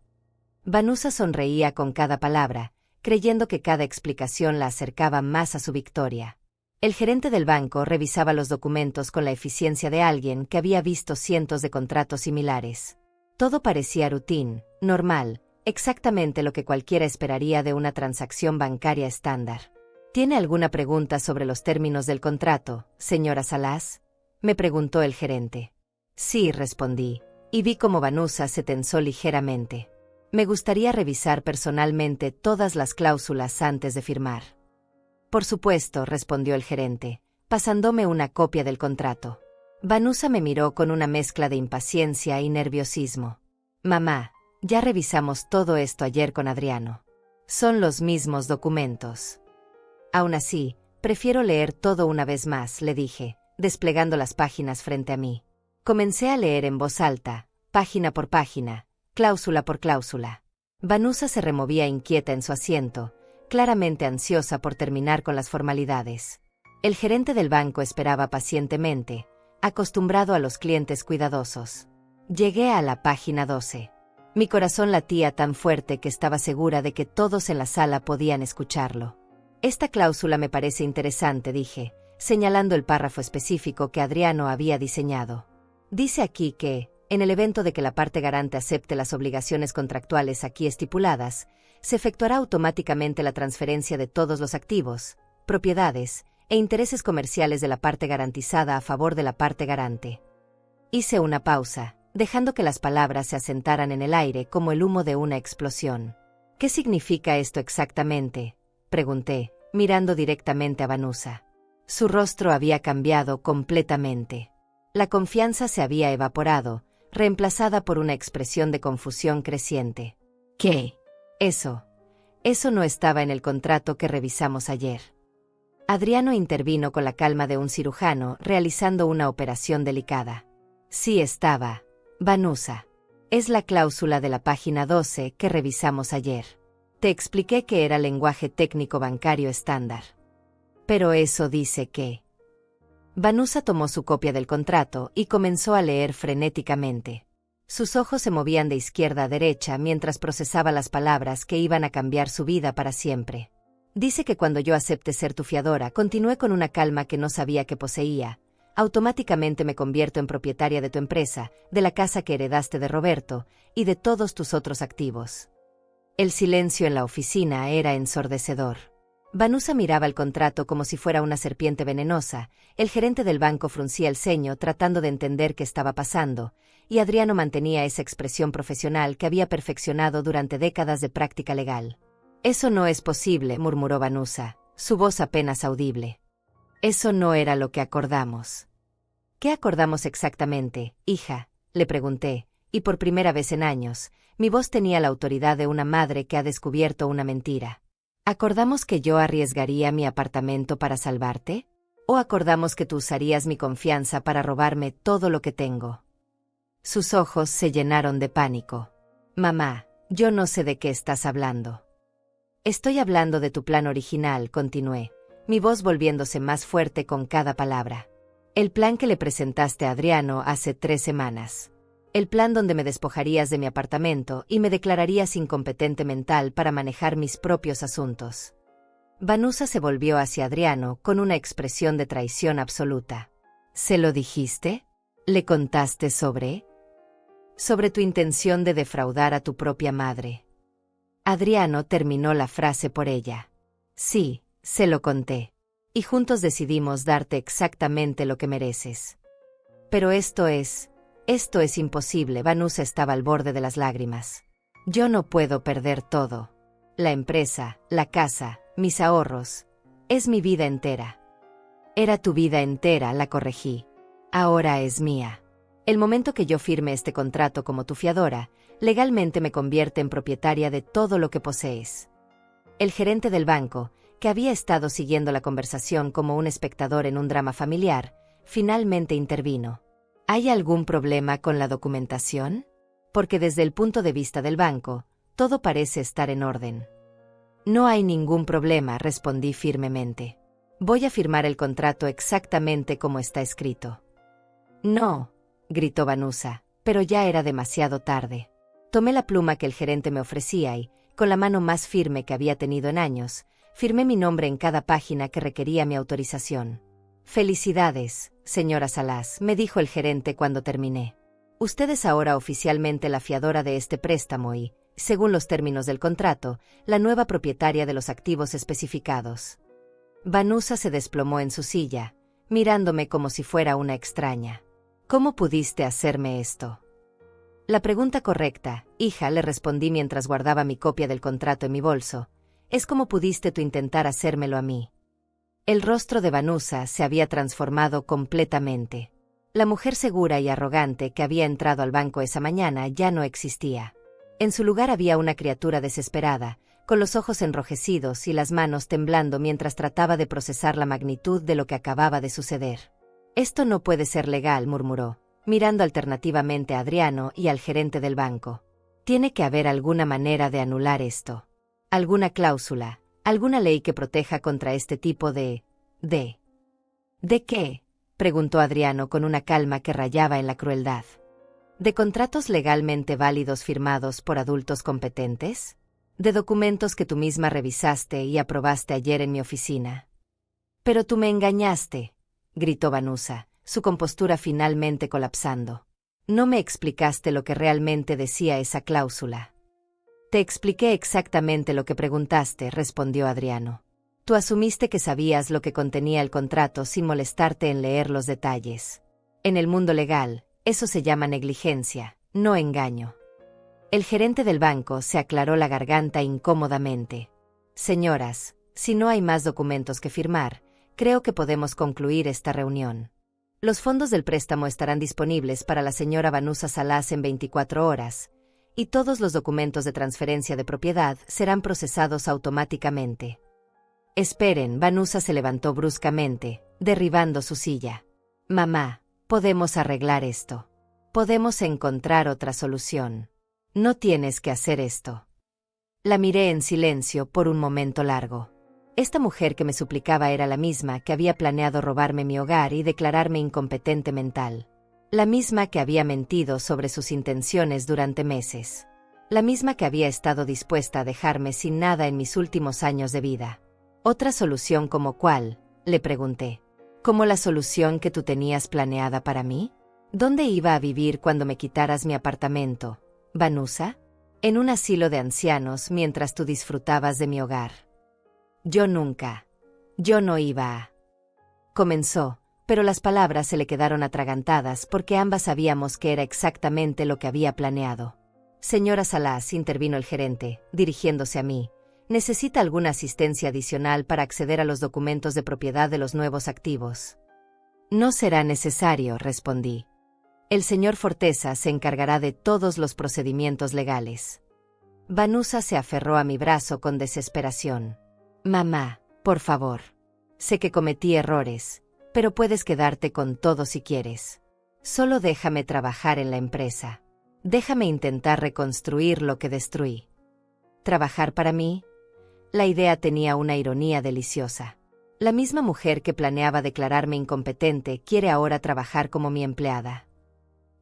Vanusa sonreía con cada palabra, creyendo que cada explicación la acercaba más a su victoria. El gerente del banco revisaba los documentos con la eficiencia de alguien que había visto cientos de contratos similares. Todo parecía rutina, normal, exactamente lo que cualquiera esperaría de una transacción bancaria estándar. ¿Tiene alguna pregunta sobre los términos del contrato, señora Salas?, me preguntó el gerente. Sí, respondí, y vi cómo Vanusa se tensó ligeramente. Me gustaría revisar personalmente todas las cláusulas antes de firmar. Por supuesto, respondió el gerente, pasándome una copia del contrato. Vanusa me miró con una mezcla de impaciencia y nerviosismo. Mamá, ya revisamos todo esto ayer con Adriano. Son los mismos documentos. Aún así, prefiero leer todo una vez más, le dije, desplegando las páginas frente a mí. Comencé a leer en voz alta, página por página, cláusula por cláusula. Vanusa se removía inquieta en su asiento, claramente ansiosa por terminar con las formalidades. El gerente del banco esperaba pacientemente, acostumbrado a los clientes cuidadosos. Llegué a la página 12. Mi corazón latía tan fuerte que estaba segura de que todos en la sala podían escucharlo. Esta cláusula me parece interesante, dije, señalando el párrafo específico que Adriano había diseñado. Dice aquí que, en el evento de que la parte garante acepte las obligaciones contractuales aquí estipuladas, se efectuará automáticamente la transferencia de todos los activos, propiedades e intereses comerciales de la parte garantizada a favor de la parte garante. Hice una pausa, dejando que las palabras se asentaran en el aire como el humo de una explosión. ¿Qué significa esto exactamente?, pregunté, mirando directamente a Vanusa. Su rostro había cambiado completamente. La confianza se había evaporado, reemplazada por una expresión de confusión creciente. ¿Qué? Eso no estaba en el contrato que revisamos ayer. Adriano intervino con la calma de un cirujano realizando una operación delicada. Sí estaba, Vanusa. Es la cláusula de la página 12 que revisamos ayer. Te expliqué que era lenguaje técnico bancario estándar. Pero eso dice que... Vanusa tomó su copia del contrato y comenzó a leer frenéticamente. Sus ojos se movían de izquierda a derecha mientras procesaba las palabras que iban a cambiar su vida para siempre. Dice que cuando yo acepte ser tu fiadora, continué con una calma que no sabía que poseía, automáticamente me convierto en propietaria de tu empresa, de la casa que heredaste de Roberto, y de todos tus otros activos. El silencio en la oficina era ensordecedor. Vanusa miraba el contrato como si fuera una serpiente venenosa, el gerente del banco fruncía el ceño tratando de entender qué estaba pasando, y Adriano mantenía esa expresión profesional que había perfeccionado durante décadas de práctica legal. «Eso no es posible», murmuró Vanusa, su voz apenas audible. «Eso no era lo que acordamos». «¿Qué acordamos exactamente, hija?», le pregunté, y por primera vez en años, mi voz tenía la autoridad de una madre que ha descubierto una mentira. ¿Acordamos que yo arriesgaría mi apartamento para salvarte? ¿O acordamos que tú usarías mi confianza para robarme todo lo que tengo? Sus ojos se llenaron de pánico. Mamá, yo no sé de qué estás hablando. Estoy hablando de tu plan original, continué, mi voz volviéndose más fuerte con cada palabra. El plan que le presentaste a Adriano hace 3 semanas. El plan donde me despojarías de mi apartamento y me declararías incompetente mental para manejar mis propios asuntos. Vanusa se volvió hacia Adriano con una expresión de traición absoluta. ¿Se lo dijiste? ¿Le contaste sobre tu intención de defraudar a tu propia madre? Adriano terminó la frase por ella. Sí, se lo conté. Y juntos decidimos darte exactamente lo que mereces. Pero esto es imposible. Vanusa estaba al borde de las lágrimas. Yo no puedo perder todo. La empresa, la casa, mis ahorros. Es mi vida entera. Era tu vida entera, la corregí. Ahora es mía. El momento que yo firme este contrato como tu fiadora, legalmente me convierte en propietaria de todo lo que posees. El gerente del banco, que había estado siguiendo la conversación como un espectador en un drama familiar, finalmente intervino. ¿Hay algún problema con la documentación? Porque desde el punto de vista del banco, todo parece estar en orden. No hay ningún problema, respondí firmemente. Voy a firmar el contrato exactamente como está escrito. No, gritó Vanusa, pero ya era demasiado tarde. Tomé la pluma que el gerente me ofrecía y, con la mano más firme que había tenido en años, firmé mi nombre en cada página que requería mi autorización. «Felicidades, señora Salas», me dijo el gerente cuando terminé. «Usted es ahora oficialmente la fiadora de este préstamo y, según los términos del contrato, la nueva propietaria de los activos especificados». Vanusa se desplomó en su silla, mirándome como si fuera una extraña. «¿Cómo pudiste hacerme esto?» «La pregunta correcta, hija», le respondí mientras guardaba mi copia del contrato en mi bolso, «es cómo pudiste tú intentar hacérmelo a mí». El rostro de Vanusa se había transformado completamente. La mujer segura y arrogante que había entrado al banco esa mañana ya no existía. En su lugar había una criatura desesperada, con los ojos enrojecidos y las manos temblando mientras trataba de procesar la magnitud de lo que acababa de suceder. «Esto no puede ser legal», murmuró, mirando alternativamente a Adriano y al gerente del banco. «Tiene que haber alguna manera de anular esto. Alguna cláusula. ¿Alguna ley que proteja contra este tipo de qué?», preguntó Adriano con una calma que rayaba en la crueldad. ¿De contratos legalmente válidos firmados por adultos competentes? ¿De documentos que tú misma revisaste y aprobaste ayer en mi oficina? «Pero tú me engañaste», gritó Vanusa, su compostura finalmente colapsando. «No me explicaste lo que realmente decía esa cláusula». «Te expliqué exactamente lo que preguntaste», respondió Adriano. «Tú asumiste que sabías lo que contenía el contrato sin molestarte en leer los detalles. En el mundo legal, eso se llama negligencia, no engaño». El gerente del banco se aclaró la garganta incómodamente. «Señoras, si no hay más documentos que firmar, creo que podemos concluir esta reunión. Los fondos del préstamo estarán disponibles para la señora Vanusa Salas en 24 horas. Y todos los documentos de transferencia de propiedad serán procesados automáticamente». «Esperen», Vanusa se levantó bruscamente, derribando su silla. «Mamá, podemos arreglar esto. Podemos encontrar otra solución. No tienes que hacer esto». La miré en silencio por un momento largo. Esta mujer que me suplicaba era la misma que había planeado robarme mi hogar y declararme incompetente mental. La misma que había mentido sobre sus intenciones durante meses. La misma que había estado dispuesta a dejarme sin nada en mis últimos años de vida. ¿Otra solución como cuál?, le pregunté. ¿Como la solución que tú tenías planeada para mí? ¿Dónde iba a vivir cuando me quitaras mi apartamento, Vanusa? En un asilo de ancianos mientras tú disfrutabas de mi hogar. Yo nunca. Yo no iba a. Comenzó, pero las palabras se le quedaron atragantadas porque ambas sabíamos que era exactamente lo que había planeado. Señora Salas, intervino el gerente, dirigiéndose a mí. ¿Necesita alguna asistencia adicional para acceder a los documentos de propiedad de los nuevos activos? No será necesario, respondí. El señor Forteza se encargará de todos los procedimientos legales. Vanusa se aferró a mi brazo con desesperación. Mamá, por favor. Sé que cometí errores, pero puedes quedarte con todo si quieres. Solo déjame trabajar en la empresa. Déjame intentar reconstruir lo que destruí. ¿Trabajar para mí? La idea tenía una ironía deliciosa. La misma mujer que planeaba declararme incompetente quiere ahora trabajar como mi empleada.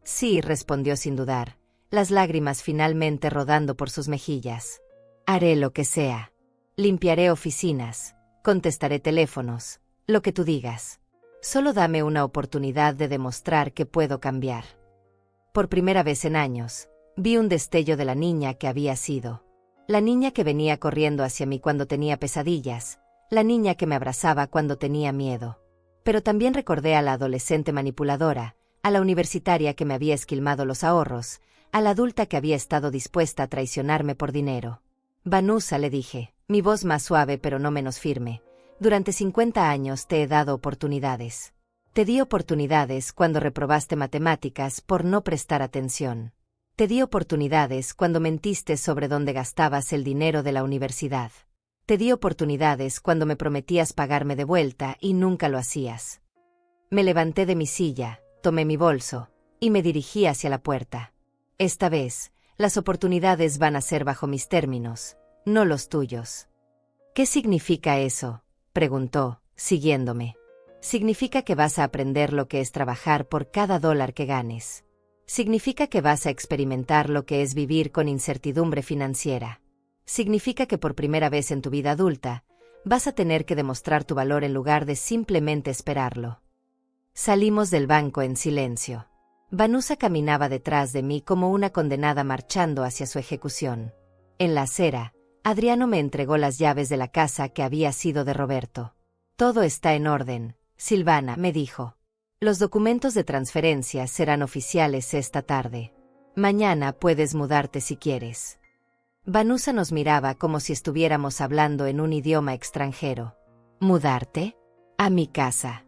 Sí, respondió sin dudar, las lágrimas finalmente rodando por sus mejillas. Haré lo que sea. Limpiaré oficinas, contestaré teléfonos, lo que tú digas. Solo dame una oportunidad de demostrar que puedo cambiar. Por primera vez en años, vi un destello de la niña que había sido. La niña que venía corriendo hacia mí cuando tenía pesadillas, la niña que me abrazaba cuando tenía miedo. Pero también recordé a la adolescente manipuladora, a la universitaria que me había esquilmado los ahorros, a la adulta que había estado dispuesta a traicionarme por dinero. Vanusa, le dije, mi voz más suave pero no menos firme, durante 50 años te he dado oportunidades. Te di oportunidades cuando reprobaste matemáticas por no prestar atención. Te di oportunidades cuando mentiste sobre dónde gastabas el dinero de la universidad. Te di oportunidades cuando me prometías pagarme de vuelta y nunca lo hacías. Me levanté de mi silla, tomé mi bolso, y me dirigí hacia la puerta. Esta vez, las oportunidades van a ser bajo mis términos, no los tuyos. ¿Qué significa eso?, preguntó, siguiéndome. Significa que vas a aprender lo que es trabajar por cada dólar que ganes. Significa que vas a experimentar lo que es vivir con incertidumbre financiera. Significa que por primera vez en tu vida adulta, vas a tener que demostrar tu valor en lugar de simplemente esperarlo. Salimos del banco en silencio. Vanusa caminaba detrás de mí como una condenada marchando hacia su ejecución. En la acera, Adriano me entregó las llaves de la casa que había sido de Roberto. Todo está en orden, Silvana, me dijo. Los documentos de transferencia serán oficiales esta tarde. Mañana puedes mudarte si quieres. Vanusa nos miraba como si estuviéramos hablando en un idioma extranjero. ¿Mudarte? A mi casa.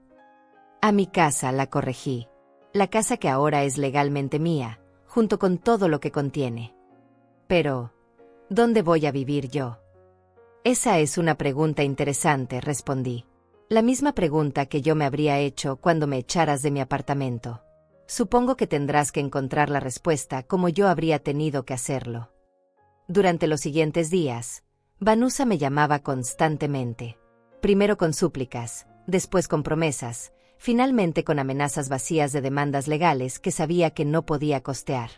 A mi casa, la corregí. La casa que ahora es legalmente mía, junto con todo lo que contiene. Pero, ¿dónde voy a vivir yo? Esa es una pregunta interesante, respondí. La misma pregunta que yo me habría hecho cuando me echaras de mi apartamento. Supongo que tendrás que encontrar la respuesta como yo habría tenido que hacerlo. Durante los siguientes días, Vanusa me llamaba constantemente. Primero con súplicas, después con promesas, finalmente con amenazas vacías de demandas legales que sabía que no podía costear.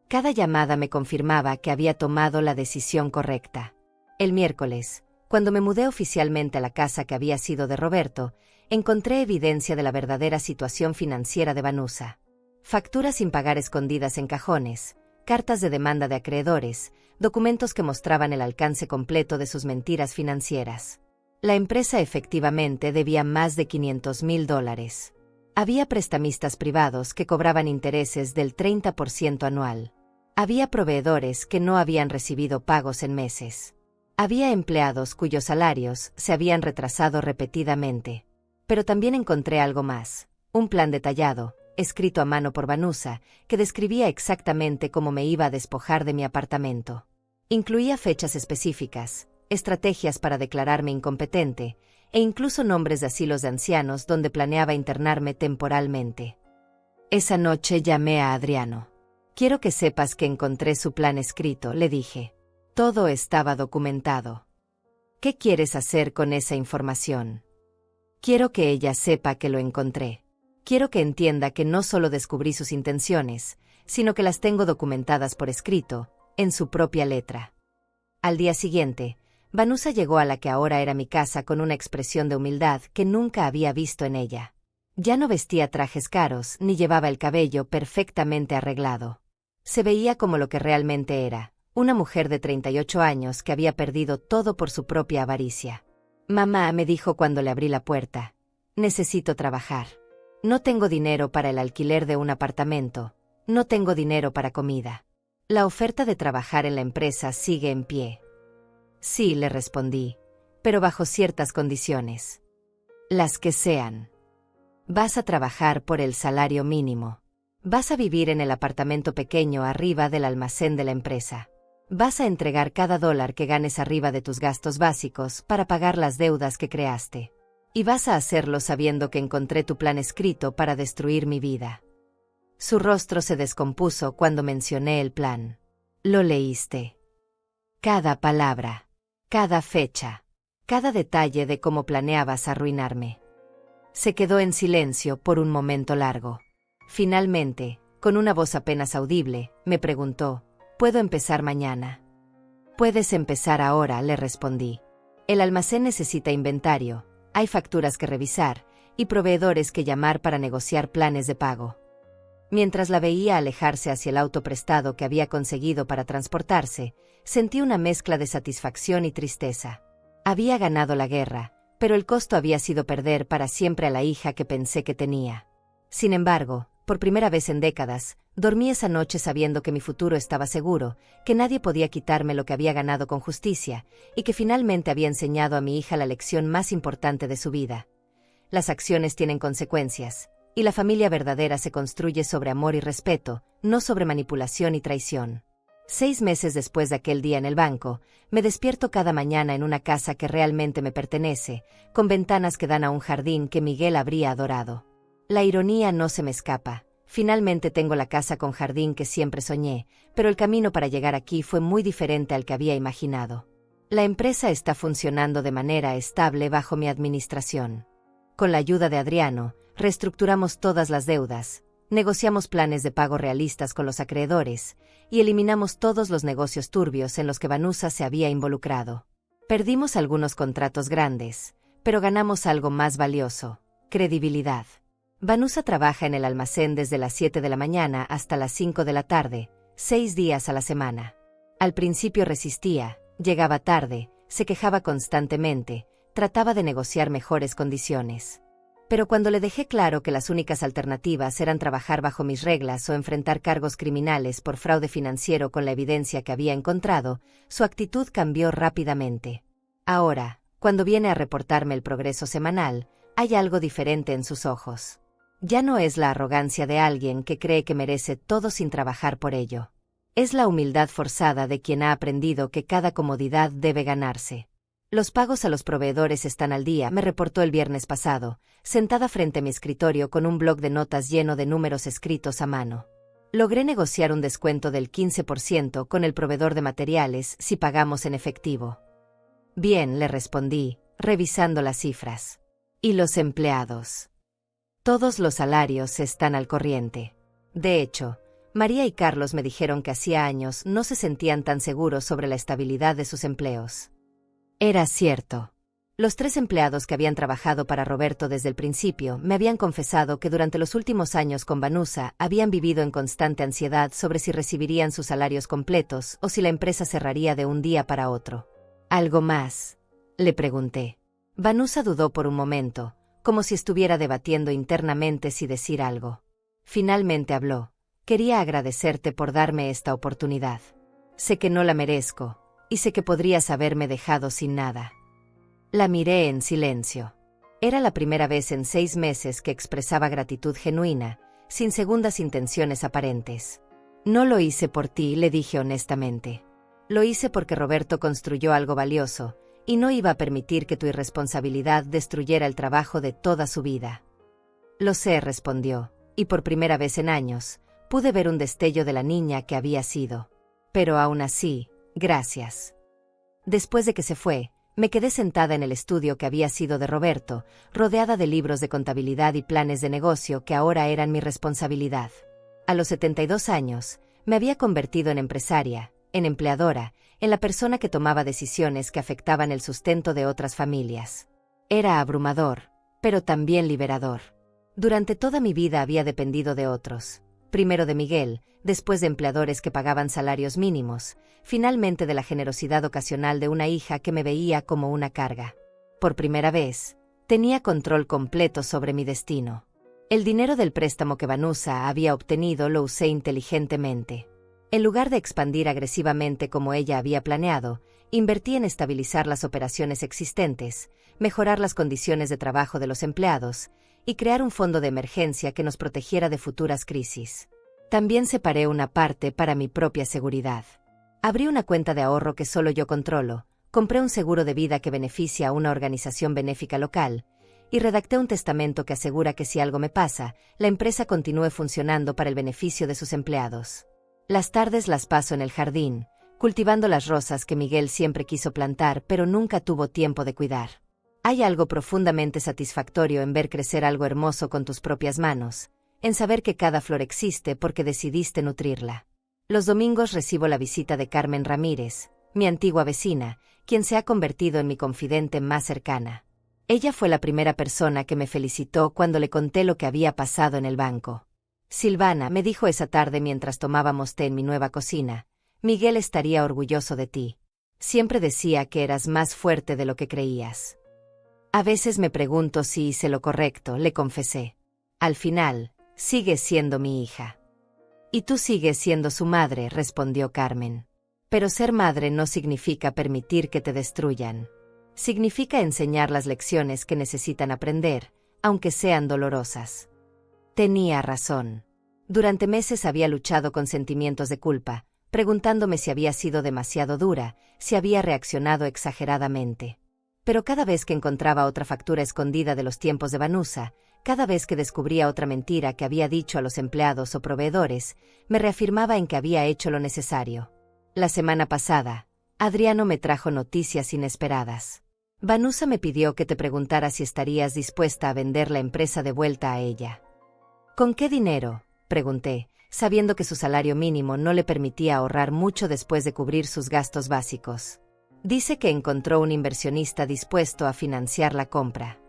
Cada llamada me confirmaba que había tomado la decisión correcta. El miércoles, cuando me mudé oficialmente a la casa que había sido de Roberto, encontré evidencia de la verdadera situación financiera de Vanusa. Facturas sin pagar escondidas en cajones, cartas de demanda de acreedores, documentos que mostraban el alcance completo de sus mentiras financieras. La empresa efectivamente debía más de $500,000. Había prestamistas privados que cobraban intereses del 30% anual. Había proveedores que no habían recibido pagos en meses. Había empleados cuyos salarios se habían retrasado repetidamente. Pero también encontré algo más, un plan detallado, escrito a mano por Vanusa, que describía exactamente cómo me iba a despojar de mi apartamento. Incluía fechas específicas, estrategias para declararme incompetente, e incluso nombres de asilos de ancianos donde planeaba internarme temporalmente. Esa noche llamé a Adriano. Quiero que sepas que encontré su plan escrito, le dije. Todo estaba documentado. ¿Qué quieres hacer con esa información? Quiero que ella sepa que lo encontré. Quiero que entienda que no solo descubrí sus intenciones, sino que las tengo documentadas por escrito, en su propia letra. Al día siguiente, Vanusa llegó a la que ahora era mi casa con una expresión de humildad que nunca había visto en ella. Ya no vestía trajes caros ni llevaba el cabello perfectamente arreglado. Se veía como lo que realmente era, una mujer de 38 años que había perdido todo por su propia avaricia. Mamá me dijo cuando le abrí la puerta. Necesito trabajar. No tengo dinero para el alquiler de un apartamento. No tengo dinero para comida. La oferta de trabajar en la empresa sigue en pie. Sí, le respondí, pero bajo ciertas condiciones. Las que sean. Vas a trabajar por el salario mínimo. Vas a vivir en el apartamento pequeño arriba del almacén de la empresa. Vas a entregar cada dólar que ganes arriba de tus gastos básicos para pagar las deudas que creaste. Y vas a hacerlo sabiendo que encontré tu plan escrito para destruir mi vida. Su rostro se descompuso cuando mencioné el plan. Lo leíste. Cada palabra, cada fecha, cada detalle de cómo planeabas arruinarme. Se quedó en silencio por un momento largo. Finalmente, con una voz apenas audible, me preguntó, ¿puedo empezar mañana? Puedes empezar ahora, le respondí. El almacén necesita inventario, hay facturas que revisar, y proveedores que llamar para negociar planes de pago. Mientras la veía alejarse hacia el auto prestado que había conseguido para transportarse, sentí una mezcla de satisfacción y tristeza. Había ganado la guerra, pero el costo había sido perder para siempre a la hija que pensé que tenía. Sin embargo, por primera vez en décadas, dormí esa noche sabiendo que mi futuro estaba seguro, que nadie podía quitarme lo que había ganado con justicia, y que finalmente había enseñado a mi hija la lección más importante de su vida. Las acciones tienen consecuencias, y la familia verdadera se construye sobre amor y respeto, no sobre manipulación y traición. 6 meses después de aquel día en el banco, me despierto cada mañana en una casa que realmente me pertenece, con ventanas que dan a un jardín que Miguel habría adorado. La ironía no se me escapa. Finalmente tengo la casa con jardín que siempre soñé, pero el camino para llegar aquí fue muy diferente al que había imaginado. La empresa está funcionando de manera estable bajo mi administración. Con la ayuda de Adriano, reestructuramos todas las deudas, negociamos planes de pago realistas con los acreedores, y eliminamos todos los negocios turbios en los que Vanusa se había involucrado. Perdimos algunos contratos grandes, pero ganamos algo más valioso: credibilidad. Vanusa trabaja en el almacén desde las 7 de la mañana hasta las 5 de la tarde, 6 días a la semana. Al principio resistía, llegaba tarde, se quejaba constantemente, trataba de negociar mejores condiciones. Pero cuando le dejé claro que las únicas alternativas eran trabajar bajo mis reglas o enfrentar cargos criminales por fraude financiero con la evidencia que había encontrado, su actitud cambió rápidamente. Ahora, cuando viene a reportarme el progreso semanal, hay algo diferente en sus ojos. Ya no es la arrogancia de alguien que cree que merece todo sin trabajar por ello. Es la humildad forzada de quien ha aprendido que cada comodidad debe ganarse. Los pagos a los proveedores están al día, me reportó el viernes pasado, sentada frente a mi escritorio con un bloc de notas lleno de números escritos a mano. Logré negociar un descuento del 15% con el proveedor de materiales si pagamos en efectivo. Bien, le respondí, revisando las cifras. ¿Y los empleados? Todos los salarios están al corriente. De hecho, María y Carlos me dijeron que hacía años no se sentían tan seguros sobre la estabilidad de sus empleos. Era cierto. Los 3 empleados que habían trabajado para Roberto desde el principio me habían confesado que durante los últimos años con Vanusa habían vivido en constante ansiedad sobre si recibirían sus salarios completos o si la empresa cerraría de un día para otro. ¿Algo más?, le pregunté. Vanusa dudó por un momento, como si estuviera debatiendo internamente si decir algo. Finalmente habló. Quería agradecerte por darme esta oportunidad. Sé que no la merezco, y sé que podrías haberme dejado sin nada. La miré en silencio. Era la primera vez en 6 meses que expresaba gratitud genuina, sin segundas intenciones aparentes. No lo hice por ti, le dije honestamente. Lo hice porque Roberto construyó algo valioso, y no iba a permitir que tu irresponsabilidad destruyera el trabajo de toda su vida. Lo sé, respondió, y por primera vez en años, pude ver un destello de la niña que había sido. Pero aún así, gracias. Después de que se fue, me quedé sentada en el estudio que había sido de Roberto, rodeada de libros de contabilidad y planes de negocio que ahora eran mi responsabilidad. A los 72 años, me había convertido en empresaria, en empleadora, en la persona que tomaba decisiones que afectaban el sustento de otras familias. Era abrumador, pero también liberador. Durante toda mi vida había dependido de otros. Primero de Miguel, después de empleadores que pagaban salarios mínimos, finalmente de la generosidad ocasional de una hija que me veía como una carga. Por primera vez, tenía control completo sobre mi destino. El dinero del préstamo que Vanusa había obtenido lo usé inteligentemente. En lugar de expandir agresivamente como ella había planeado, invertí en estabilizar las operaciones existentes, mejorar las condiciones de trabajo de los empleados y crear un fondo de emergencia que nos protegiera de futuras crisis. También separé una parte para mi propia seguridad. Abrí una cuenta de ahorro que solo yo controlo, compré un seguro de vida que beneficia a una organización benéfica local, y redacté un testamento que asegura que si algo me pasa, la empresa continúe funcionando para el beneficio de sus empleados. Las tardes las paso en el jardín, cultivando las rosas que Miguel siempre quiso plantar pero nunca tuvo tiempo de cuidar. Hay algo profundamente satisfactorio en ver crecer algo hermoso con tus propias manos, en saber que cada flor existe porque decidiste nutrirla. Los domingos recibo la visita de Carmen Ramírez, mi antigua vecina, quien se ha convertido en mi confidente más cercana. Ella fue la primera persona que me felicitó cuando le conté lo que había pasado en el banco. Silvana, me dijo esa tarde mientras tomábamos té en mi nueva cocina, Miguel estaría orgulloso de ti. Siempre decía que eras más fuerte de lo que creías. A veces me pregunto si hice lo correcto, le confesé. Al final, sigues siendo mi hija. Y tú sigues siendo su madre, respondió Carmen. Pero ser madre no significa permitir que te destruyan. Significa enseñar las lecciones que necesitan aprender, aunque sean dolorosas. Tenía razón. Durante meses había luchado con sentimientos de culpa, preguntándome si había sido demasiado dura, si había reaccionado exageradamente. Pero cada vez que encontraba otra factura escondida de los tiempos de Vanusa, cada vez que descubría otra mentira que había dicho a los empleados o proveedores, me reafirmaba en que había hecho lo necesario. La semana pasada, Adriano me trajo noticias inesperadas. Vanusa me pidió que te preguntara si estarías dispuesta a vender la empresa de vuelta a ella. ¿Con qué dinero?, pregunté, sabiendo que su salario mínimo no le permitía ahorrar mucho después de cubrir sus gastos básicos. Dice que encontró un inversionista dispuesto a financiar la compra.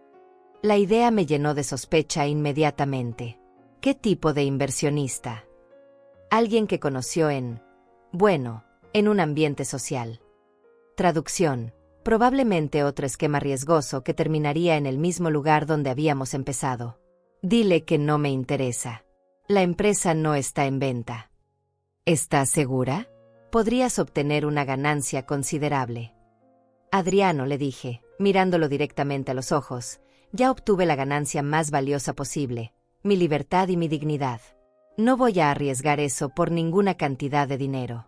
La idea me llenó de sospecha inmediatamente. ¿Qué tipo de inversionista? Alguien que conoció en un ambiente social. Traducción. Probablemente otro esquema riesgoso que terminaría en el mismo lugar donde habíamos empezado. Dile que no me interesa. La empresa no está en venta. ¿Estás segura? Podrías obtener una ganancia considerable. Adriano, le dije, mirándolo directamente a los ojos, ya obtuve la ganancia más valiosa posible, mi libertad y mi dignidad. No voy a arriesgar eso por ninguna cantidad de dinero.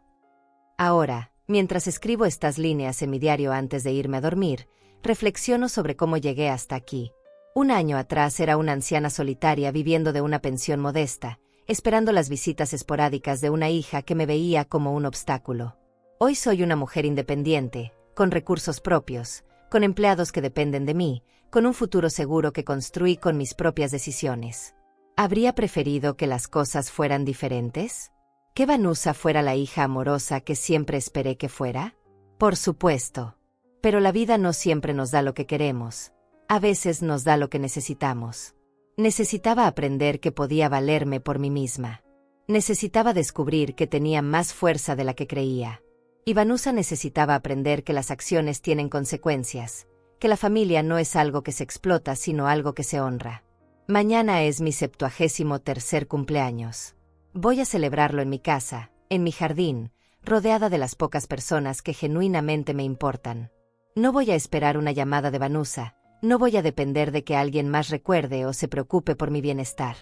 Ahora, mientras escribo estas líneas en mi diario antes de irme a dormir, reflexiono sobre cómo llegué hasta aquí. Un año atrás era una anciana solitaria viviendo de una pensión modesta, esperando las visitas esporádicas de una hija que me veía como un obstáculo. Hoy soy una mujer independiente, con recursos propios, con empleados que dependen de mí, con un futuro seguro que construí con mis propias decisiones. ¿Habría preferido que las cosas fueran diferentes? ¿Que Vanusa fuera la hija amorosa que siempre esperé que fuera? Por supuesto. Pero la vida no siempre nos da lo que queremos. A veces nos da lo que necesitamos. Necesitaba aprender que podía valerme por mí misma. Necesitaba descubrir que tenía más fuerza de la que creía. Y Vanusa necesitaba aprender que las acciones tienen consecuencias, que la familia no es algo que se explota sino algo que se honra. Mañana es mi 73º cumpleaños. Voy a celebrarlo en mi casa, en mi jardín, rodeada de las pocas personas que genuinamente me importan. No voy a esperar una llamada de Vanusa, no voy a depender de que alguien más recuerde o se preocupe por mi bienestar.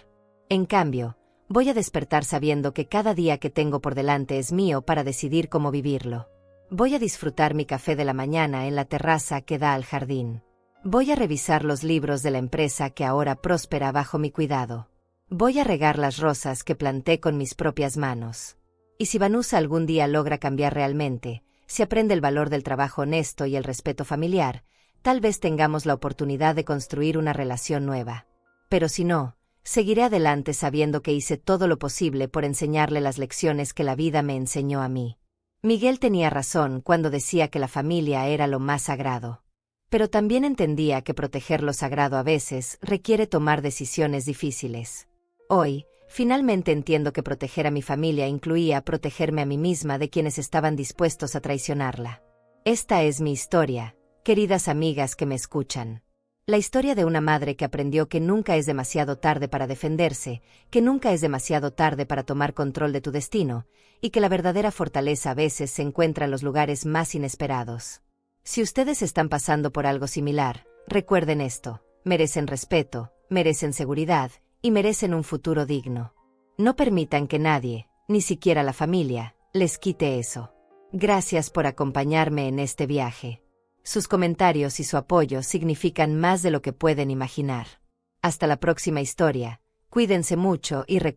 En cambio, voy a despertar sabiendo que cada día que tengo por delante es mío para decidir cómo vivirlo. Voy a disfrutar mi café de la mañana en la terraza que da al jardín. Voy a revisar los libros de la empresa que ahora próspera bajo mi cuidado. Voy a regar las rosas que planté con mis propias manos. Y si Vanusa algún día logra cambiar realmente, si aprende el valor del trabajo honesto y el respeto familiar, tal vez tengamos la oportunidad de construir una relación nueva. Pero si no, seguiré adelante sabiendo que hice todo lo posible por enseñarle las lecciones que la vida me enseñó a mí. Miguel tenía razón cuando decía que la familia era lo más sagrado. Pero también entendía que proteger lo sagrado a veces requiere tomar decisiones difíciles. Hoy, finalmente entiendo que proteger a mi familia incluía protegerme a mí misma de quienes estaban dispuestos a traicionarla. Esta es mi historia, Queridas amigas que me escuchan. La historia de una madre que aprendió que nunca es demasiado tarde para defenderse, que nunca es demasiado tarde para tomar control de tu destino, y que la verdadera fortaleza a veces se encuentra en los lugares más inesperados. Si ustedes están pasando por algo similar, recuerden esto: merecen respeto, merecen seguridad, y merecen un futuro digno. No permitan que nadie, ni siquiera la familia, les quite eso. Gracias por acompañarme en este viaje. Sus comentarios y su apoyo significan más de lo que pueden imaginar. Hasta la próxima historia. Cuídense mucho y recuerden